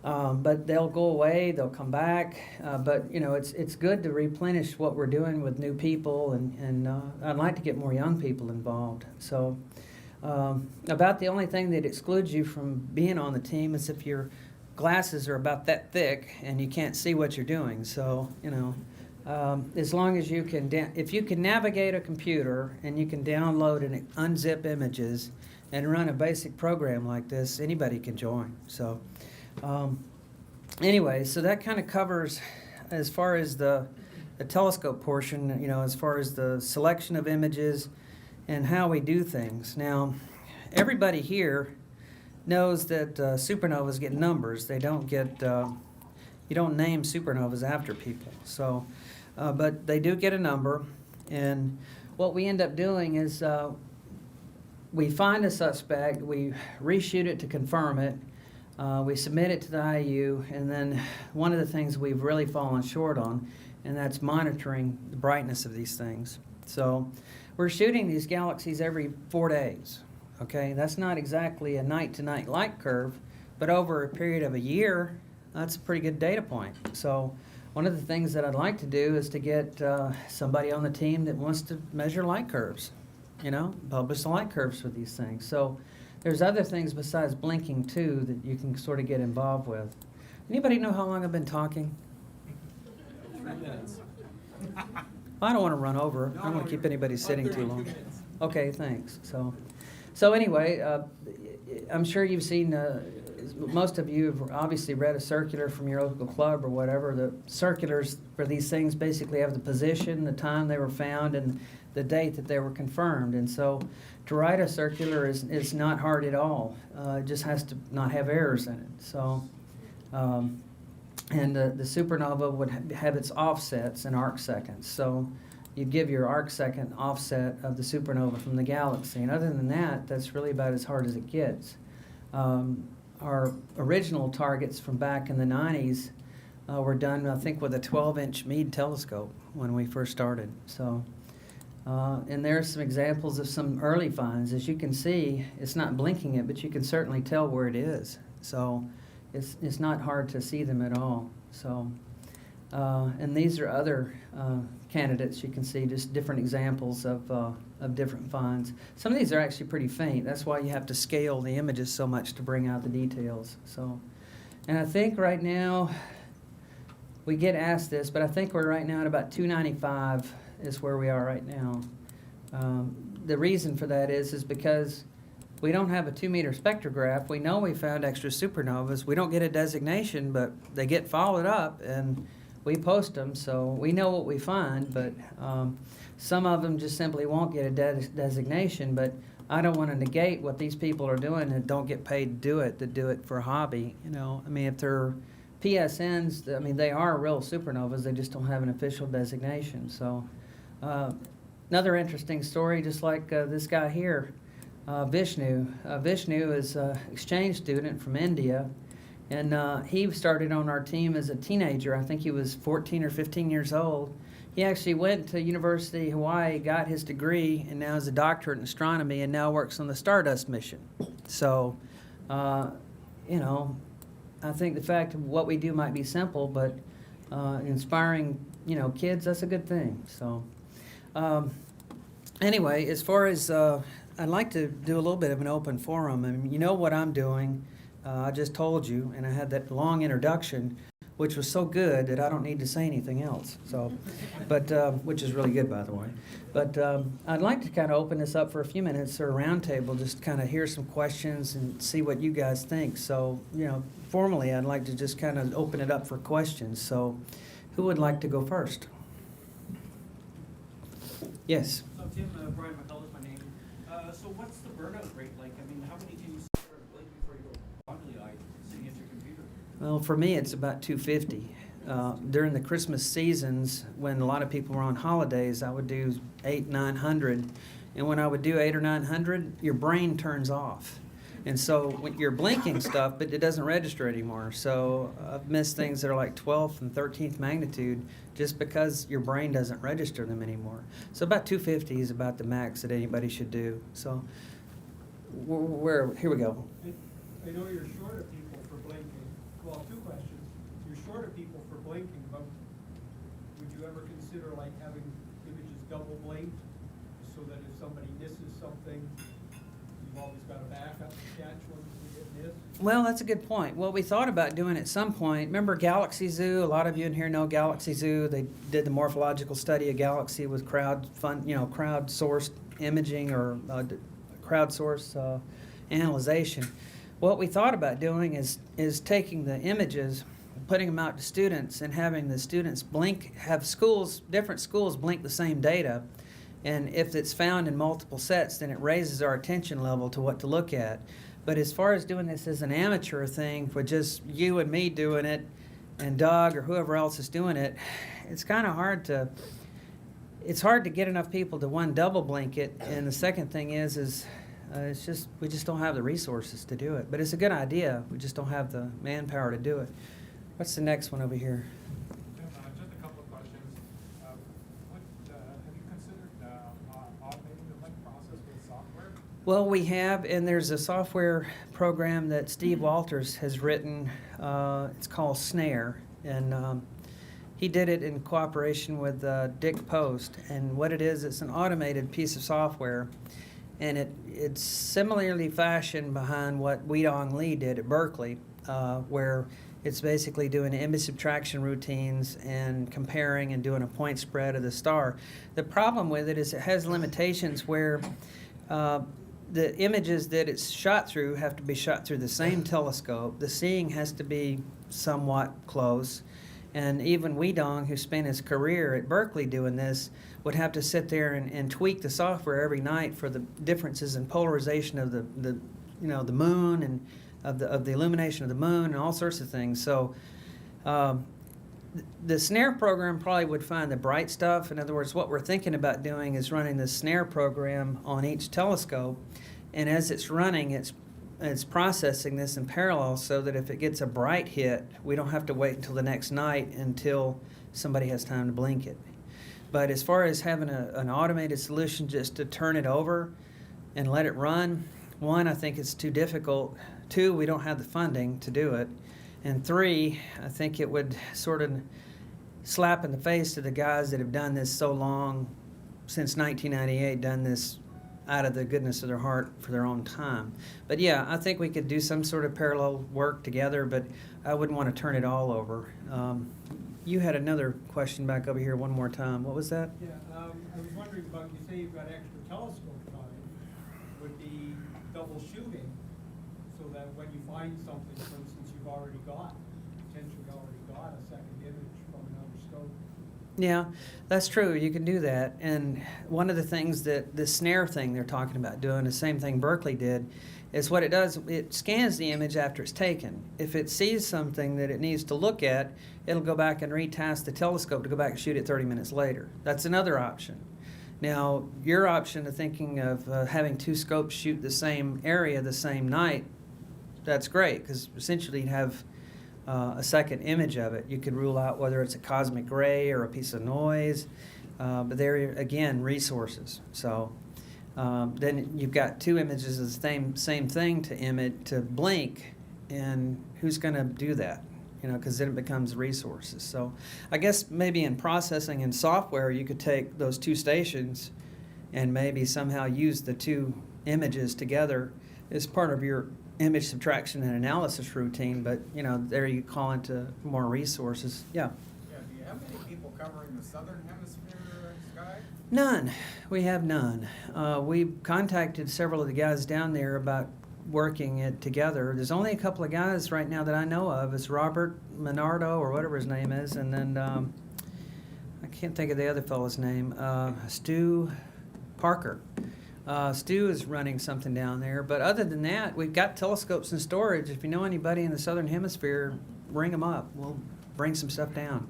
But they'll go away, they'll come back. But it's good to replenish what we're doing with new people, and I'd like to get more young people involved. So about the only thing that excludes you from being on the team is if your glasses are about that thick and you can't see what you're doing. So as long as you can, if you can navigate a computer and you can download and unzip images and run a basic program like this, anybody can join. So anyway, so that kind of covers as far as the telescope portion, as far as the selection of images and how we do things. Now, everybody here knows that supernovas get numbers. They don't get, you don't name supernovas after people. So, but they do get a number, and what we end up doing is we find a suspect, we reshoot it to confirm it, we submit it to the IU, and then one of the things we've really fallen short on, and that's monitoring the brightness of these things. So we're shooting these galaxies every 4 days. Okay, that's not exactly a night-to-night light curve, but over a period of a year, that's a pretty good data point. So one of the things that I'd like to do is to get somebody on the team that wants to measure light curves, publish the light curves for these things. So there's other things besides blinking too that you can sort of get involved with. Anybody know how long I've been talking? 3 minutes. I don't want to run over. I don't want to keep anybody sitting too long. Okay, thanks. So anyway, I'm sure you've seen, most of you have obviously read a circular from your local club or whatever. The circulars for these things basically have the position, the time they were found, and the date that they were confirmed. And so to write a circular is not hard at all. It just has to not have errors in it. So, and the supernova would have its offsets in arc seconds. So you'd give your arc second offset of the supernova from the galaxy. And other than that, that's really about as hard as it gets. Our original targets from back in the 90s were done, I think, with a 12-inch Meade telescope when we first started. So, and there's some examples of some early finds. As you can see, it's not blinking it, but you can certainly tell where it is. So it's not hard to see them at all. So, and these are other candidates. You can see just different examples of different finds. Some of these are actually pretty faint. That's why you have to scale the images so much to bring out the details. So, and I think right now, we get asked this, but I think we're right now at about 295 is where we are right now. The reason for that is because we don't have a 2-meter spectrograph. We know we found extra supernovas. We don't get a designation, but they get followed up, and we post them, so we know what we find, but some of them just simply won't get a designation. But I don't want to negate what these people are doing and don't get paid to do it, that do it for a hobby. I mean, if they're PSNs, I mean, they are real supernovas, they just don't have an official designation. So Another interesting story, just like this guy here, Vishnu. Vishnu is an exchange student from India, and he started on our team as a teenager. I think he was 14 or 15 years old. He actually went to University of Hawaii, got his degree, and now is a doctorate in astronomy, and now works on the Stardust mission. So, you know, I think the fact of what we do might be simple, but inspiring, you know, kids, that's a good thing. So, anyway, as far as I'd like to do a little bit of an open forum. I mean, you know what I'm doing. I just told you, and I had that long introduction, which was so good that I don't need to say anything else. So, but which is really good, by the way. But I'd like to kind of open this up for a few minutes, or a round table, just kind of hear some questions and see what you guys think. So, you know, formally, I'd like to just kind of open it up for questions. So, who would like to go first? Yes. Tim, Brian McCullough is my name. So what's the burnout rate like? I mean, how many can you start like before you go wobbly-eyed sitting at your computer? Well, for me, it's about 250. During the Christmas seasons, when a lot of people were on holidays, I would do 800-900. And when I would do 800 or 900, your brain turns off. And so when you're blinking stuff, but it doesn't register anymore. So I've missed things that are like 12th and 13th magnitude just because your brain doesn't register them anymore. So about 250 is about the max that anybody should do. So here we go. I know you're short of people for blinking. Well, two questions. You're short of people for blinking, but would you ever consider like having images double blinked so that if somebody misses something, you've always got a backup to catch when you get missed? Well, that's a good point. Well, we thought about doing at some point. Remember Galaxy Zoo? A lot of you in here know Galaxy Zoo. They did the morphological study of Galaxy with crowdsourced imaging or crowdsourced analyzation. What we thought about doing is taking the images, putting them out to students, and having the students have different schools blink the same data. And if it's found in multiple sets, then it raises our attention level to what to look at. But as far as doing this as an amateur thing, for just you and me doing it, and Doug or whoever else is doing it, it's kind of hard to get enough people to, one, double blink it, and the second thing is we just don't have the resources to do it. But it's a good idea. We just don't have the manpower to do it. What's the next one over here? Just a couple of questions. Have you considered automating the blink process with software? Well, we have, and there's a software program that Steve Walters has written. It's called Snare, and he did it in cooperation with Dick Post. And what it is, it's an automated piece of software, and it's similarly fashioned behind what Weedong Lee did at Berkeley, where it's basically doing image subtraction routines and comparing and doing a point spread of the star. The problem with it is it has limitations where the images that it's shot through have to be shot through the same telescope. The seeing has to be somewhat close. And even Weedong, who spent his career at Berkeley doing this, would have to sit there and tweak the software every night for the differences in polarization of the moon and of the illumination of the moon and all sorts of things. So the Snare program probably would find the bright stuff. In other words, what we're thinking about doing is running the Snare program on each telescope, and as it's running, it's processing this in parallel so that if it gets a bright hit, we don't have to wait until the next night until somebody has time to blink it. But as far as having an automated solution just to turn it over and let it run, one, I think it's too difficult. Two, we don't have the funding to do it. And three, I think it would sort of slap in the face to the guys that have done this so long, since 1998, done this out of the goodness of their heart for their own time. But yeah, I think we could do some sort of parallel work together, but I wouldn't want to turn it all over. You had another question back over here one more time. What was that? Yeah, I was wondering about, you say you've got extra telescope time, would be double shooting, so that when you find something, for instance, potentially already got a second image from another scope. Yeah, that's true. You can do that. And one of the things that the Snare thing they're talking about doing, the same thing Berkeley did, is what it does, it scans the image after it's taken. If it sees something that it needs to look at, it'll go back and retask the telescope to go back and shoot it 30 minutes later. That's another option. Now, your option of thinking of having two scopes shoot the same area the same night, that's great, because essentially you'd have a second image of it. You could rule out whether it's a cosmic ray or a piece of noise, but there, again, resources. So then you've got two images of the same thing to blink, and who's going to do that? Because then it becomes resources. So I guess maybe in processing and software, you could take those two stations and maybe somehow use the two images together as part of your image subtraction and analysis routine. But, there you call into more resources. Yeah. Yeah, do you have many people covering the southern hemisphere sky? None. We have none. We contacted several of the guys down there about working it together. There's only a couple of guys right now that I know of. It's Robert Menardo or whatever his name is, and then I can't think of the other fellow's name. Stu Parker. Stu is running something down there, but other than that, we've got telescopes in storage. If you know anybody in the southern hemisphere, ring them up. We'll bring some stuff down.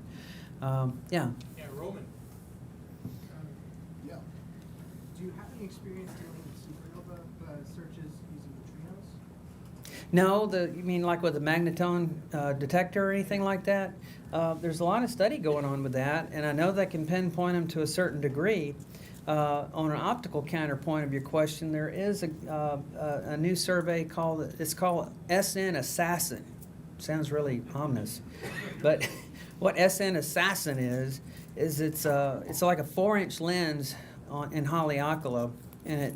Yeah. Yeah, Roman. Yeah. Do you have any experience dealing with supernova searches using neutrinos? No, you mean like with a magnetone detector or anything like that? There's a lot of study going on with that, and I know they can pinpoint them to a certain degree. On an optical counterpoint of your question, there is a new survey called SN Assassin. Sounds really ominous, but what SN Assassin is it's like a 4-inch lens in Haleakala, and it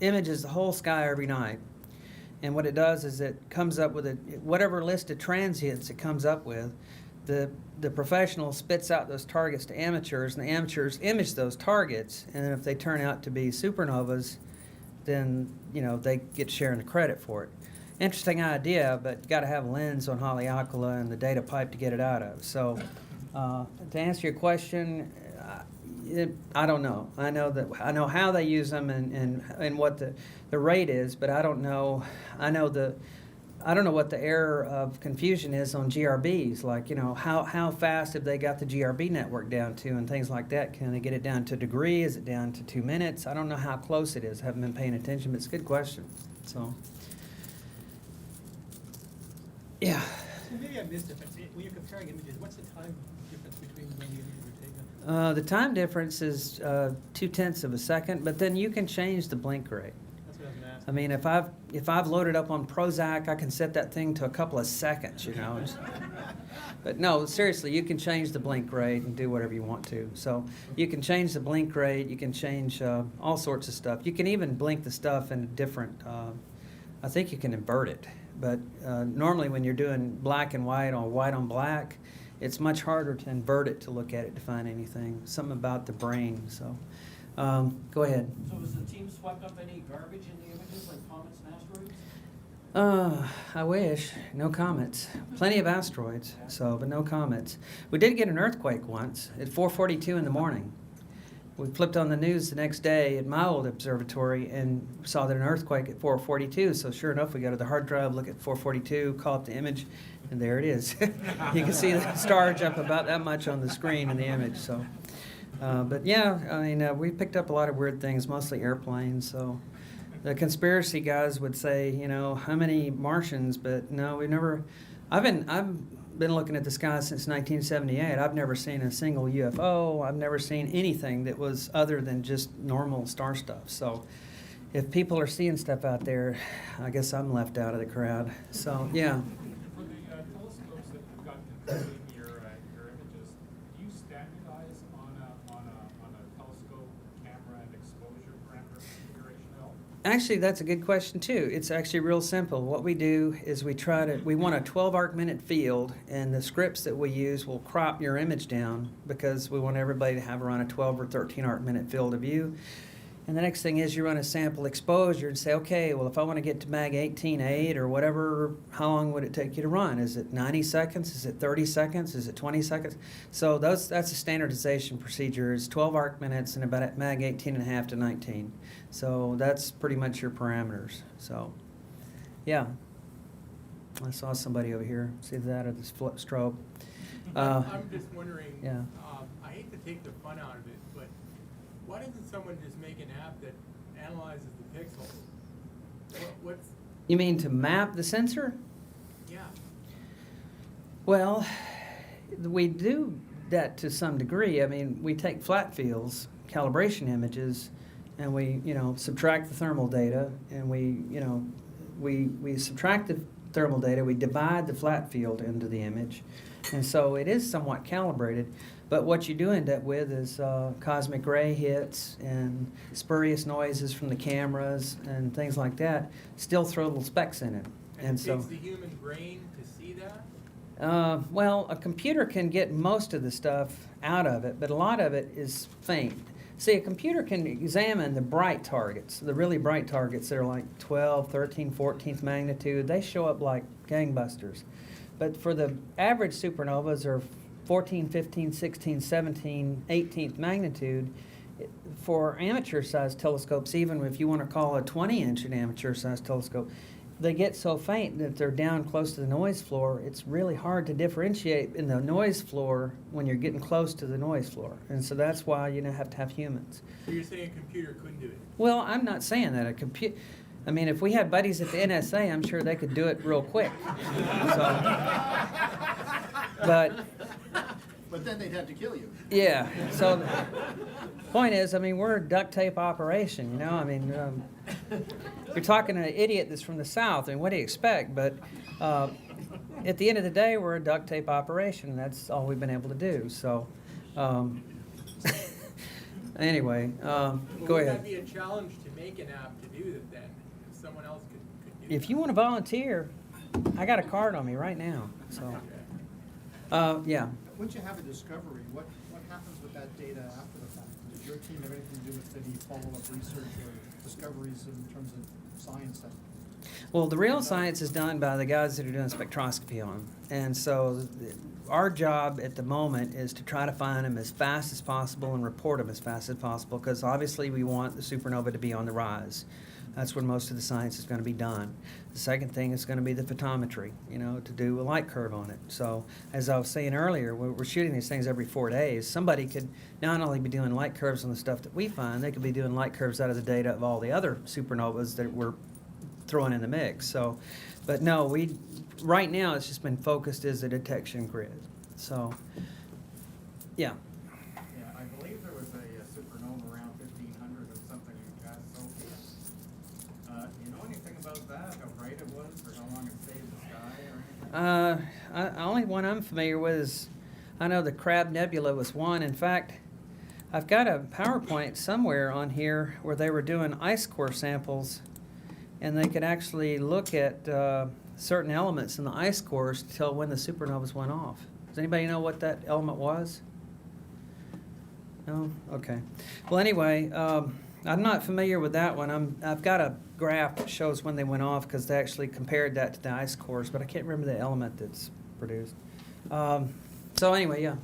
images the whole sky every night. And what it does is it comes up with whatever list of transients it comes up with. The professional spits out those targets to amateurs, and the amateurs image those targets, and then if they turn out to be supernovas, then they get sharing the credit for it. Interesting idea, but you got to have a lens on Haleakala and the data pipe to get it out of. So to answer your question, I don't know. I know how they use them and what the rate is, but I don't know. I don't know what the error of confusion is on GRBs. Like, how fast have they got the GRB network down to and things like that? Can they get it down to a degree? Is it down to 2 minutes? I don't know how close it is. I haven't been paying attention, but it's a good question. So, yeah. So maybe I missed it, but when you're comparing images, what's the time difference between when the images are taken? The time difference is 0.2 of a second, but then you can change the blink rate. That's what I was gonna ask. I mean, if I've loaded up on Prozac, I can set that thing to a couple of seconds, But no, seriously, you can change the blink rate and do whatever you want to. So you can change the blink rate, you can change all sorts of stuff. You can even blink the stuff in different, I think you can invert it. But normally when you're doing black and white or white on black, it's much harder to invert it to look at it to find anything. Something about the brain, so. Go ahead. So has the team swept up any garbage in the images, like comets and asteroids? I wish. No comets. Plenty of asteroids, but no comets. We did get an earthquake once at 4:42 in the morning. We flipped on the news the next day at my old observatory and saw that an earthquake at 4:42. So sure enough, we go to the hard drive, look at 4:42, call up the image, and there it is. You can see the star jump about that much on the screen in the image. So, but yeah, I mean, we picked up a lot of weird things, mostly airplanes. So the conspiracy guys would say, how many Martians? But no, we never. I've been looking at the sky since 1978. I've never seen a single UFO. I've never seen anything that was other than just normal star stuff. So if people are seeing stuff out there, I guess I'm left out of the crowd. So, yeah. For the telescopes that you've got controlling your images, do you standardize on a telescope camera and exposure parameter configuration at all? Actually, that's a good question, too. It's actually real simple. What we do is we want a 12 arc minute field, and the scripts that we use will crop your image down because we want everybody to have around a 12 or 13 arc minute field of view. And the next thing is you run a sample exposure and say, okay, well, if I want to get to mag 18.8 or whatever, how long would it take you to run? Is it 90 seconds? Is it 30 seconds? Is it 20 seconds? So that's a standardization procedure. It's 12 arc minutes and about at mag 18.5 to 19. So that's pretty much your parameters. So, yeah. I saw somebody over here. See that or this strobe? I'm just wondering, Yeah. I hate to take the fun out of it, but Why doesn't someone just make an app that analyzes the pixels? What's, You mean to map the sensor? yeah. Well, we do that to some degree. I mean, we take flat fields, calibration images, and we, subtract the thermal data, and we subtract the thermal data, we divide the flat field into the image, and so it is somewhat calibrated. But what you do end up with is cosmic ray hits and spurious noises from the cameras and things like that. Still throw little specks in it, And it so. takes the human brain to see that? Well, a computer can get most of the stuff out of it, but a lot of it is faint. See, a computer can examine the bright targets, the really bright targets that are like 12, 13, 14th magnitude. They show up like gangbusters. But for the average supernovas are 14, 15, 16, 17, 18th magnitude. For amateur-sized telescopes, even if you want to call a 20-inch an amateur-sized telescope, they get so faint that they're down close to the noise floor. It's really hard to differentiate in the noise floor when you're getting close to the noise floor. And so that's why you have to have humans. So you're saying a computer couldn't do it? Well, I'm not saying that. I mean, if we had buddies at the NSA, I'm sure they could do it real quick. But then they'd have to kill you. Yeah, so the point is, I mean, we're a duct tape operation, I mean, you're talking to an idiot that's from the South, and what do you expect? But at the end of the day, we're a duct tape operation. That's all we've been able to do, so anyway, go Would that ahead. be a challenge to make an app to do that then? If someone else could do that? If you want to volunteer, I got a card on me right now, so, yeah. Once you have a discovery, what happens with that data after the fact? Does your team have anything to do with any follow-up research or discoveries in terms of science then? Well, the real science is done by the guys that are doing spectroscopy on them. And so our job at the moment is to try to find them as fast as possible and report them as fast as possible, because obviously we want the supernova to be on the rise. That's where most of the science is going to be done. The second thing is going to be the photometry, to do a light curve on it. So as I was saying earlier, we're shooting these things every 4 days. Somebody could not only be doing light curves on the stuff that we find, they could be doing light curves out of the data of all the other supernovas that we're throwing in the mix. So, but no, right now it's just been focused as a detection grid. So, yeah. Yeah, I believe there was a supernova around 1500 or something in Cassiopeia. Do you know anything about that, how bright it was, or how long it stayed in the sky, or anything? Only one I'm familiar with is, I know the Crab Nebula was one. In fact, I've got a PowerPoint somewhere on here where they were doing ice core samples, and they could actually look at certain elements in the ice cores to tell when the supernovas went off. Does anybody know what that element was? No? Okay. Well, anyway, I'm not familiar with that one. I've got a graph that shows when they went off because they actually compared that to the ice cores, but I can't remember the element that's produced. So anyway, yeah.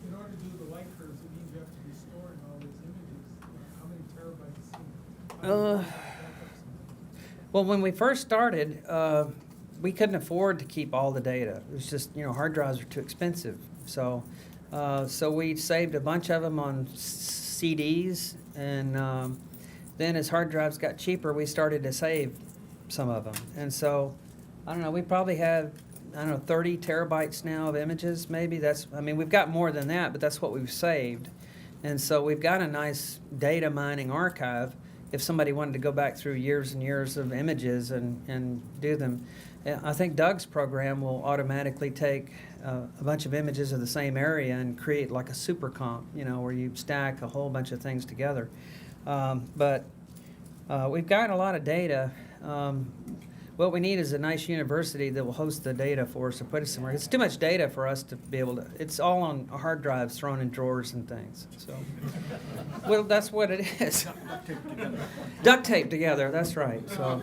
In order to do the light curves, it means you have to be storing all these images. How many terabytes? Well, when we first started, we couldn't afford to keep all the data. It was just, hard drives are too expensive. So we saved a bunch of them on CDs, and then as hard drives got cheaper, we started to save some of them. And so, I don't know, we probably have, 30 terabytes now of images, maybe. We've got more than that, but that's what we've saved. And so we've got a nice data mining archive if somebody wanted to go back through years and years of images and do them. I think Doug's program will automatically take a bunch of images of the same area and create like a super comp, where you stack a whole bunch of things together. But we've got a lot of data. What we need is a nice university that will host the data for us and put it somewhere. It's too much data for us to be able to. It's all on hard drives thrown in drawers and things. So, well, that's what it is. Duct tape together. That's right. So,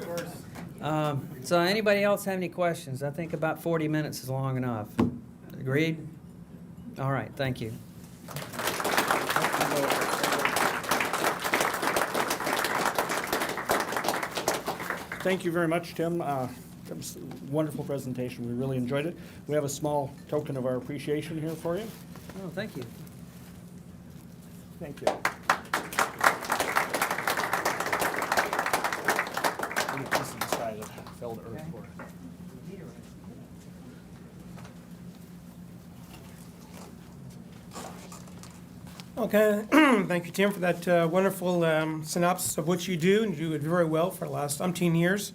so anybody else have any questions? I think about 40 minutes is long enough. Agreed? All right. Thank you. Thank you very much, Tim. That was a wonderful presentation. We really enjoyed it. We have a small token of our appreciation here for you. Oh, thank you. Thank you. This is the guy that fell to earth for it. Okay, thank you, Tim, for that wonderful synopsis of what you do, and you do it very well for the last umpteen years.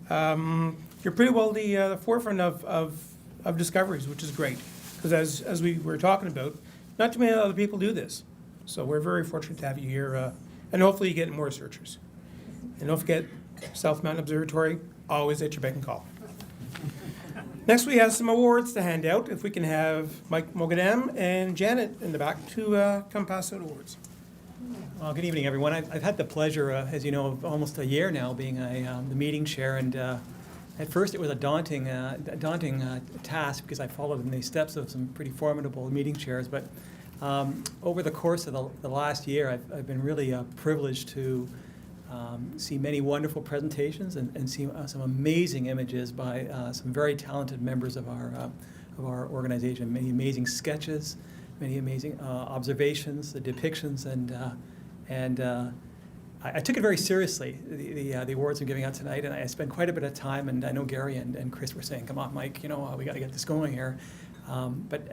You're pretty well the forefront of discoveries, which is great, because as we were talking about, not too many other people do this. So we're very fortunate to have you here, and hopefully you get more researchers. And don't forget, South Mountain Observatory, always at your beck and call. Next, we have some awards to hand out. If we can have Mike Mogadam and Janet in the back to come pass out awards. Well, good evening, everyone. I've had the pleasure, as you know, of almost a year now being the meeting chair, and at first it was a daunting task because I followed in the steps of some pretty formidable meeting chairs. But over the course of the last year, I've been really privileged to see many wonderful presentations and see some amazing images by some very talented members of our organization. Many amazing sketches, many amazing observations, the depictions, and I took it very seriously, the awards I'm giving out tonight, and I spent quite a bit of time. And I know Gary and Chris were saying, "Come on, Mike, we got to get this going here." But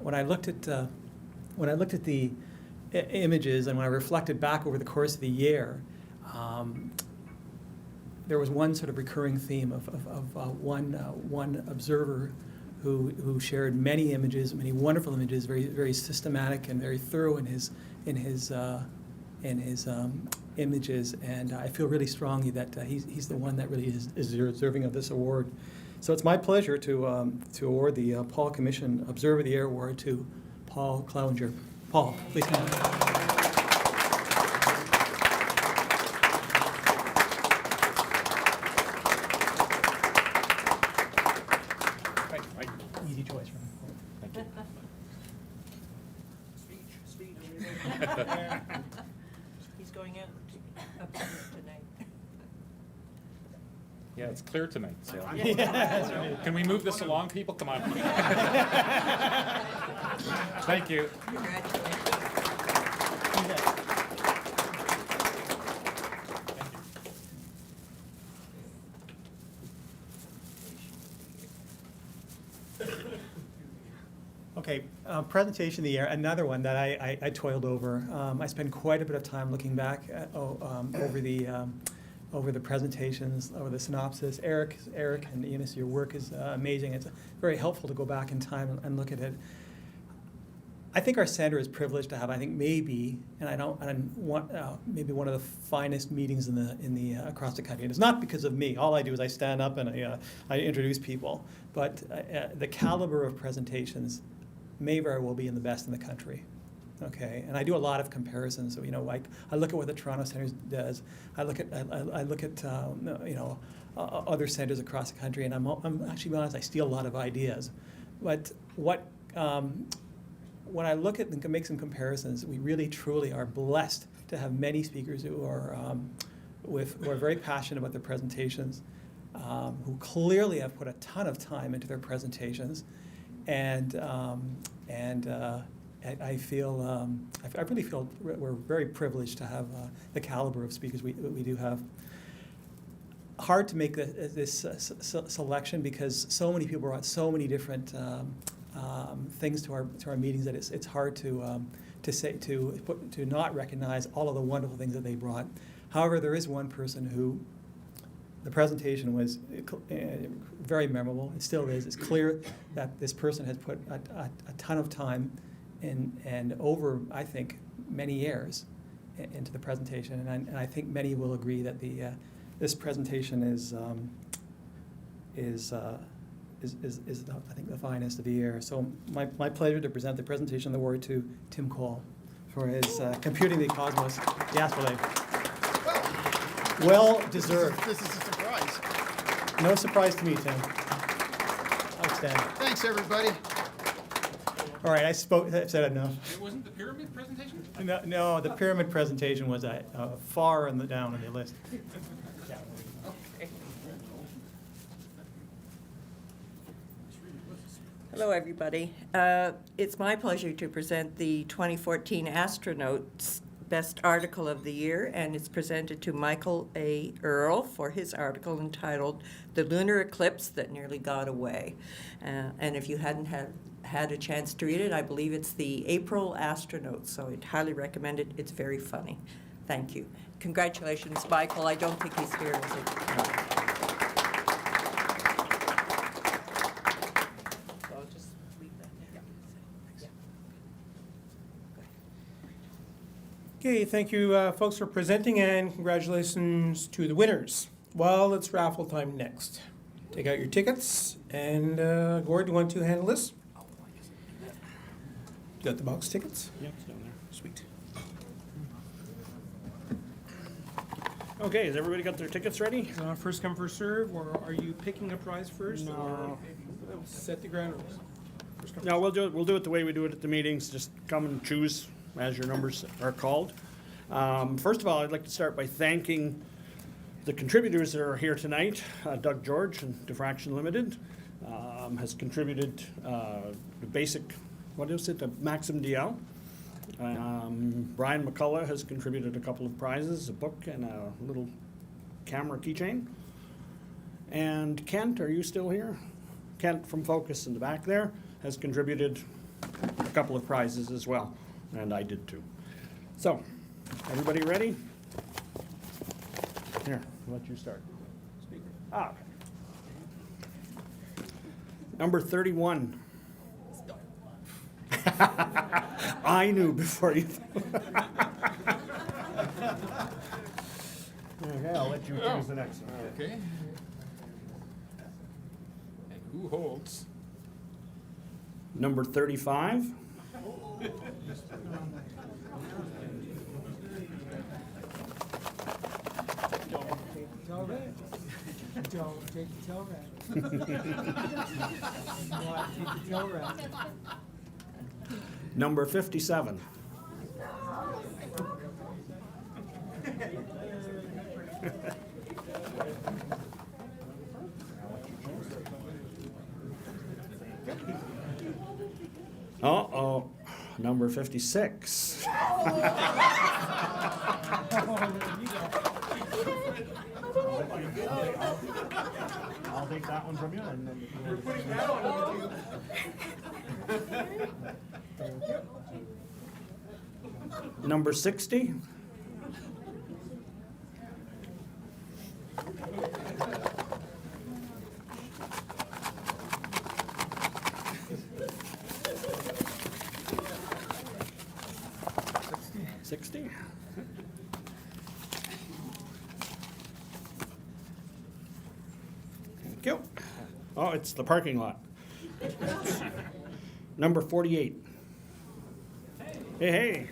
when I looked at the images and when I reflected back over the course of the year. There was one sort of recurring theme of one observer who shared many images, many wonderful images, very very systematic and very thorough in his images, and I feel really strongly that he's the one that really is deserving of this award. So it's my pleasure to award the Paul Commission Observer of the Year Award to Paul Clowinger. Paul, please come on. Easy choice. Thank you. Speech. He's going out up tonight. Yeah, it's clear tonight, so. Can we move this along, people? Come on. Thank you. Congratulations. Okay, presentation of the year, another one that I toiled over. I spent quite a bit of time looking back at, over the presentations, over the synopsis. Eric and Eunice, your work is amazing. It's very helpful to go back in time and look at it. I think our center is privileged to have, I think maybe, and I don't want maybe one of the finest meetings in the across the country. And it's not because of me. All I do is I stand up and I introduce people. But the caliber of presentations may very well be in the best in the country. Okay, and I do a lot of comparisons. So like I look at what the Toronto Centre does. I look at other centers across the country, and I'm actually honest. I steal a lot of ideas, but when I look at and make some comparisons, we really truly are blessed to have many speakers who are who are very passionate about their presentations, who clearly have put a ton of time into their presentations, and I feel I really feel we're very privileged to have the caliber of speakers we do have. Hard to make this selection because so many people brought so many different things to our meetings that it's hard to not recognize all of the wonderful things that they brought. However, there is one person who the presentation was very memorable. It still is. It's clear that this person has put a ton of time and over, I think, many years into the presentation, and I think many will agree that this presentation is I think the finest of the year. So my pleasure to present the presentation of the award to Tim Cole for his Computing the Cosmos, the Astrolabe. Well deserved. This is a surprise. No surprise to me, Tim. Outstanding. Thanks, everybody. All right, I've said enough. It wasn't the pyramid presentation? No, the pyramid presentation was far down on the list. Hello, everybody. It's my pleasure to present the 2014 Astronauts Best Article of the Year, and it's presented to Michael A. Earl for his article entitled "The Lunar Eclipse That Nearly Got Away." And if you hadn't had a chance to read it, I believe it's the April Astronauts, so I'd highly recommend it. It's very funny. Thank you. Congratulations, Michael. I don't think he's here, is he? No. So I'll just leave that there. Yeah. Okay, thank you, folks, for presenting, and congratulations to the winners. Well, it's raffle time next. Take out your tickets, and Gord, do you want to handle this? You got the box tickets? Yep, it's down there. Sweet. Okay, has everybody got their tickets ready? First come, first serve, or are you picking a prize first? No. Or set the ground rules. First come, No, we'll do it the way we do it at the meetings. Just come and choose as your numbers are called. First of all, I'd like to start by thanking the contributors that are here tonight. Doug George and Diffraction Limited has contributed the basic, what is it, the Maxim DL. Brian McCullough has contributed a couple of prizes, a book and a little camera keychain. And Kent, are you still here? Kent from Focus in the back there has contributed a couple of prizes as well, and I did too. So, everybody ready? Here, I'll let you start. Okay. Number 31. I knew before you. Okay, I'll let you choose the next one. Okay. And who holds? Number 35. Don't take the tail rat. Don't take the tail rat. Number 57. Uh-oh, number 56. I'll take that one from you. And then We're putting that on you. Number 60. Thank you. Oh, it's the parking lot. Number 48. Hey, hey.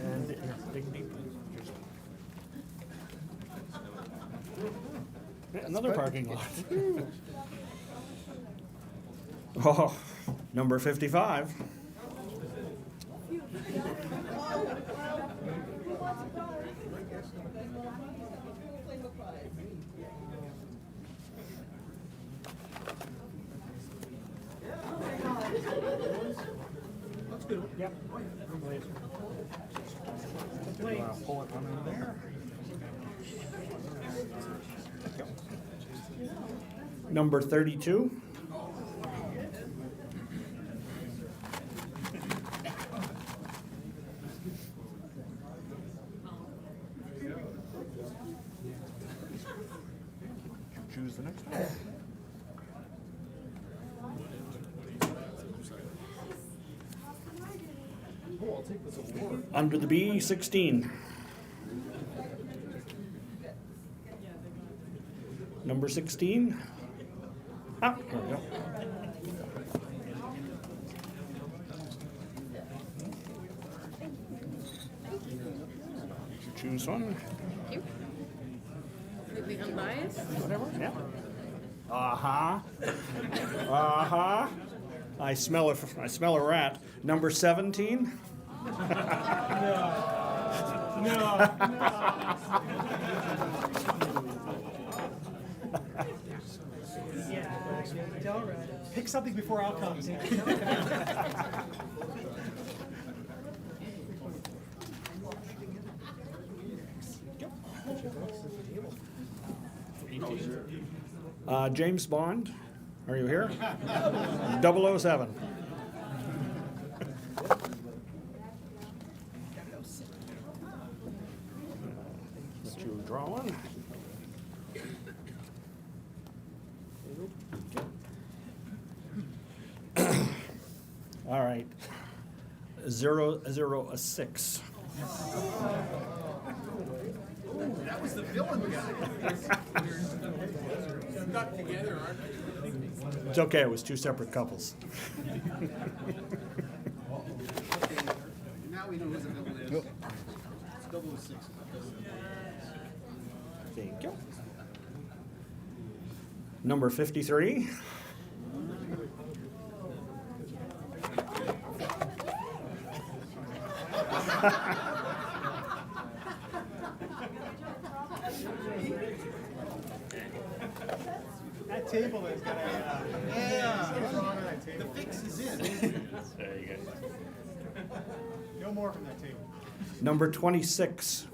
And dig deep. Another parking lot. Oh, number 55. That's good. Yep. Pull it on in there. Number 32. Choose the next one. Oh, I'll take this award. Under the B, 16. Number 16. Ah, there we go. Choose one. Thank you. Completely unbiased. Whatever, yeah. Uh-huh. Uh-huh. I smell a rat. Number 17. Pick something before Al comes. James Bond, are you here? 007. Let you draw one. All right. 006. That was the villain guy. Stuck together, aren't they? It's okay, it was two separate couples. Now we know who the villain is. It's 006. Thank you. Number 53. That table has got a... The fix is in. There you go. No more from that table. Number 26.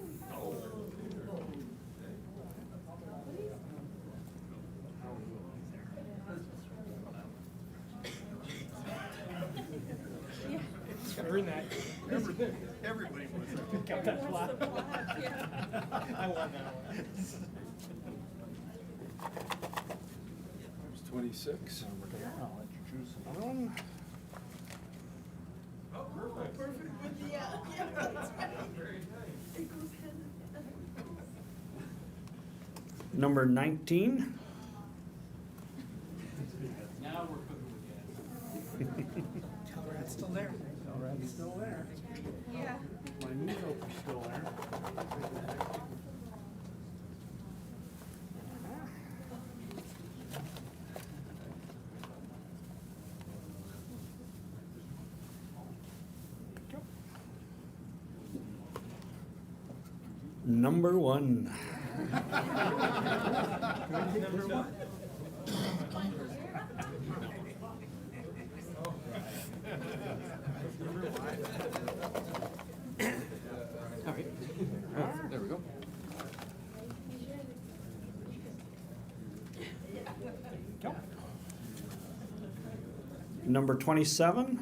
Earn that. Everybody was. Got that flat. I won that one. There's 26. I'll let you choose another one. Number 19. Now we're cooking with gas. It's still there. It's still there. Yeah. My measles are still there. Number 1. There we go. Number 27.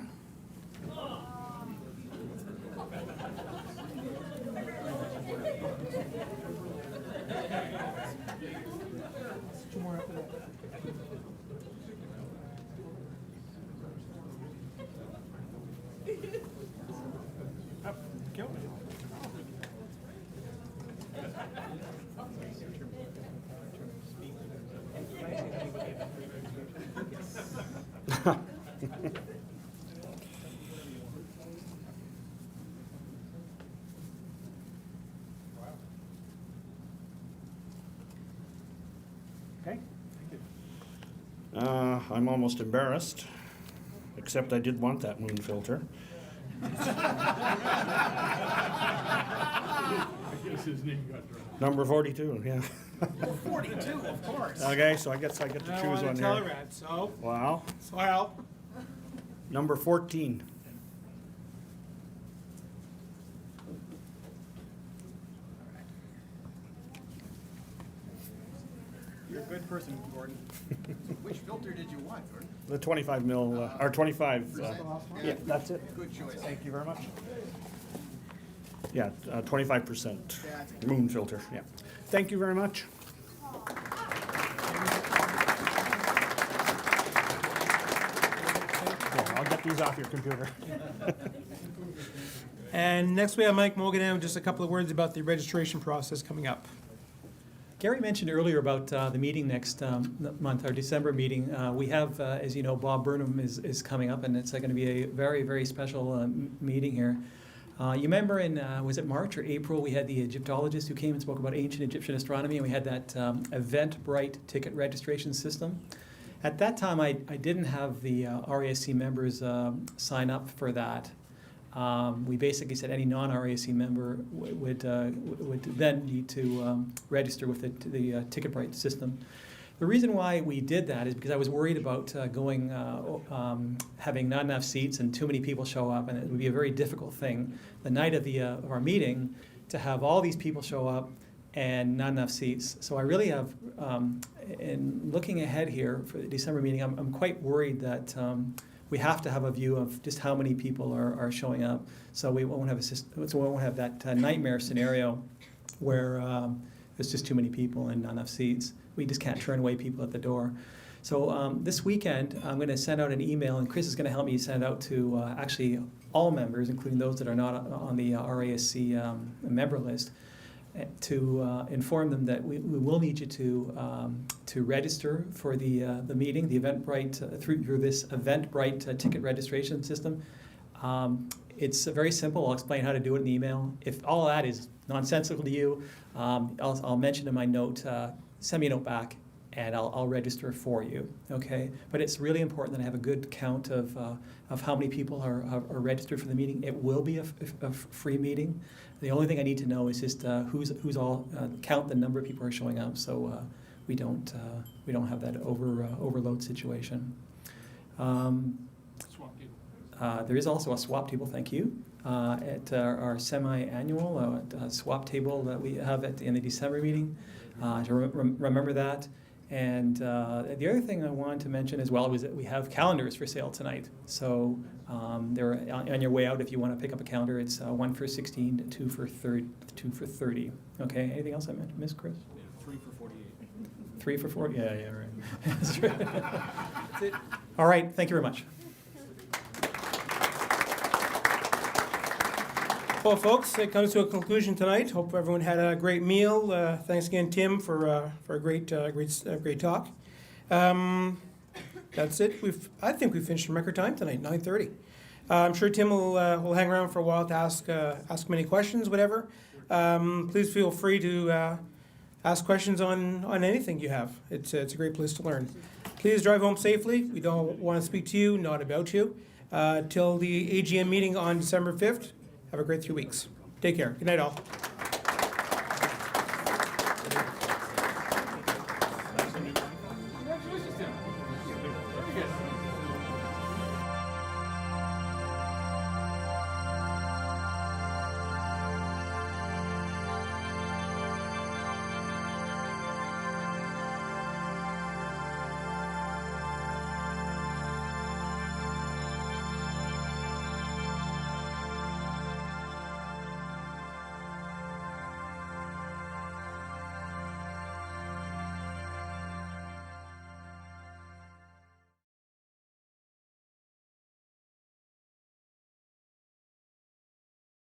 Okay. I'm almost embarrassed, except I did want that moon filter. Number 42, yeah. 42, of course. Okay, so I guess I get to choose one Tell here. her that, so, Wow. well, Number 14. You're a good person, Gordon. Which filter did you want, Gordon? The 25 mil, or 25. Yeah, that's it. Good choice. Thank you very much. Yeah, 25% moon filter, yeah. Thank you very much. Yeah, I'll get these off your computer. And next we have Mike Mogan with just a couple of words about the registration process coming up. Gary mentioned earlier about the meeting next month, our December meeting. We have, as you know, Bob Burnham is coming up, and it's going to be a very, very special meeting here. You remember in, was it March or April, we had the Egyptologist who came and spoke about ancient Egyptian astronomy, and we had that Eventbrite ticket registration system. At that time, I didn't have the RASC members sign up for that. we basically said any non-RASC member would then need to register with the Ticketbright system. The reason why we did that is because I was worried about having not enough seats and too many people show up, and it would be a very difficult thing the night of our meeting to have all these people show up and not enough seats. So I really have, in looking ahead here for the December meeting, I'm quite worried that we have to have a view of just how many people are showing up, so we won't have that nightmare scenario where there's just too many people and not enough seats. We just can't turn away people at the door. So this weekend, I'm going to send out an email, and Chris is going to help me send it out to actually all members, including those that are not on the RASC member list, to inform them that we will need you to register for the meeting, the Eventbrite, through this Eventbrite ticket registration system. It's very simple. I'll explain how to do it in the email. If all of that is nonsensical to you, I'll mention in my note, send me a note back, and I'll register for you, okay? But it's really important that I have a good count of how many people are registered for the meeting. It will be a free meeting. The only thing I need to know is just who's all, count the number of people who are showing up, so we don't have that overload situation. Swap table. There is also a swap table, thank you, at our semi-annual swap table that we have in the December meeting. To remember that. And the other thing I wanted to mention as well was that we have calendars for sale tonight. So they're on your way out if you want to pick up a calendar. It's 1 for 16, 2 for 30. Okay, anything else I missed, Chris? Yeah, 3 for 48. 3 for 40? Yeah, right. That's right. That's it. All right, thank you very much. Well, folks, it comes to a conclusion tonight. Hope everyone had a great meal. Thanks again, Tim, for a great talk. That's it. I think we finished in record time tonight, 9:30. I'm sure Tim will hang around for a while to ask many questions, whatever. Please feel free to ask questions on anything you have. It's a great place to learn. Please drive home safely. We don't want to speak to you, not about you. Till the AGM meeting on December 5th. Have a great 3 weeks. Take care. Good night, all.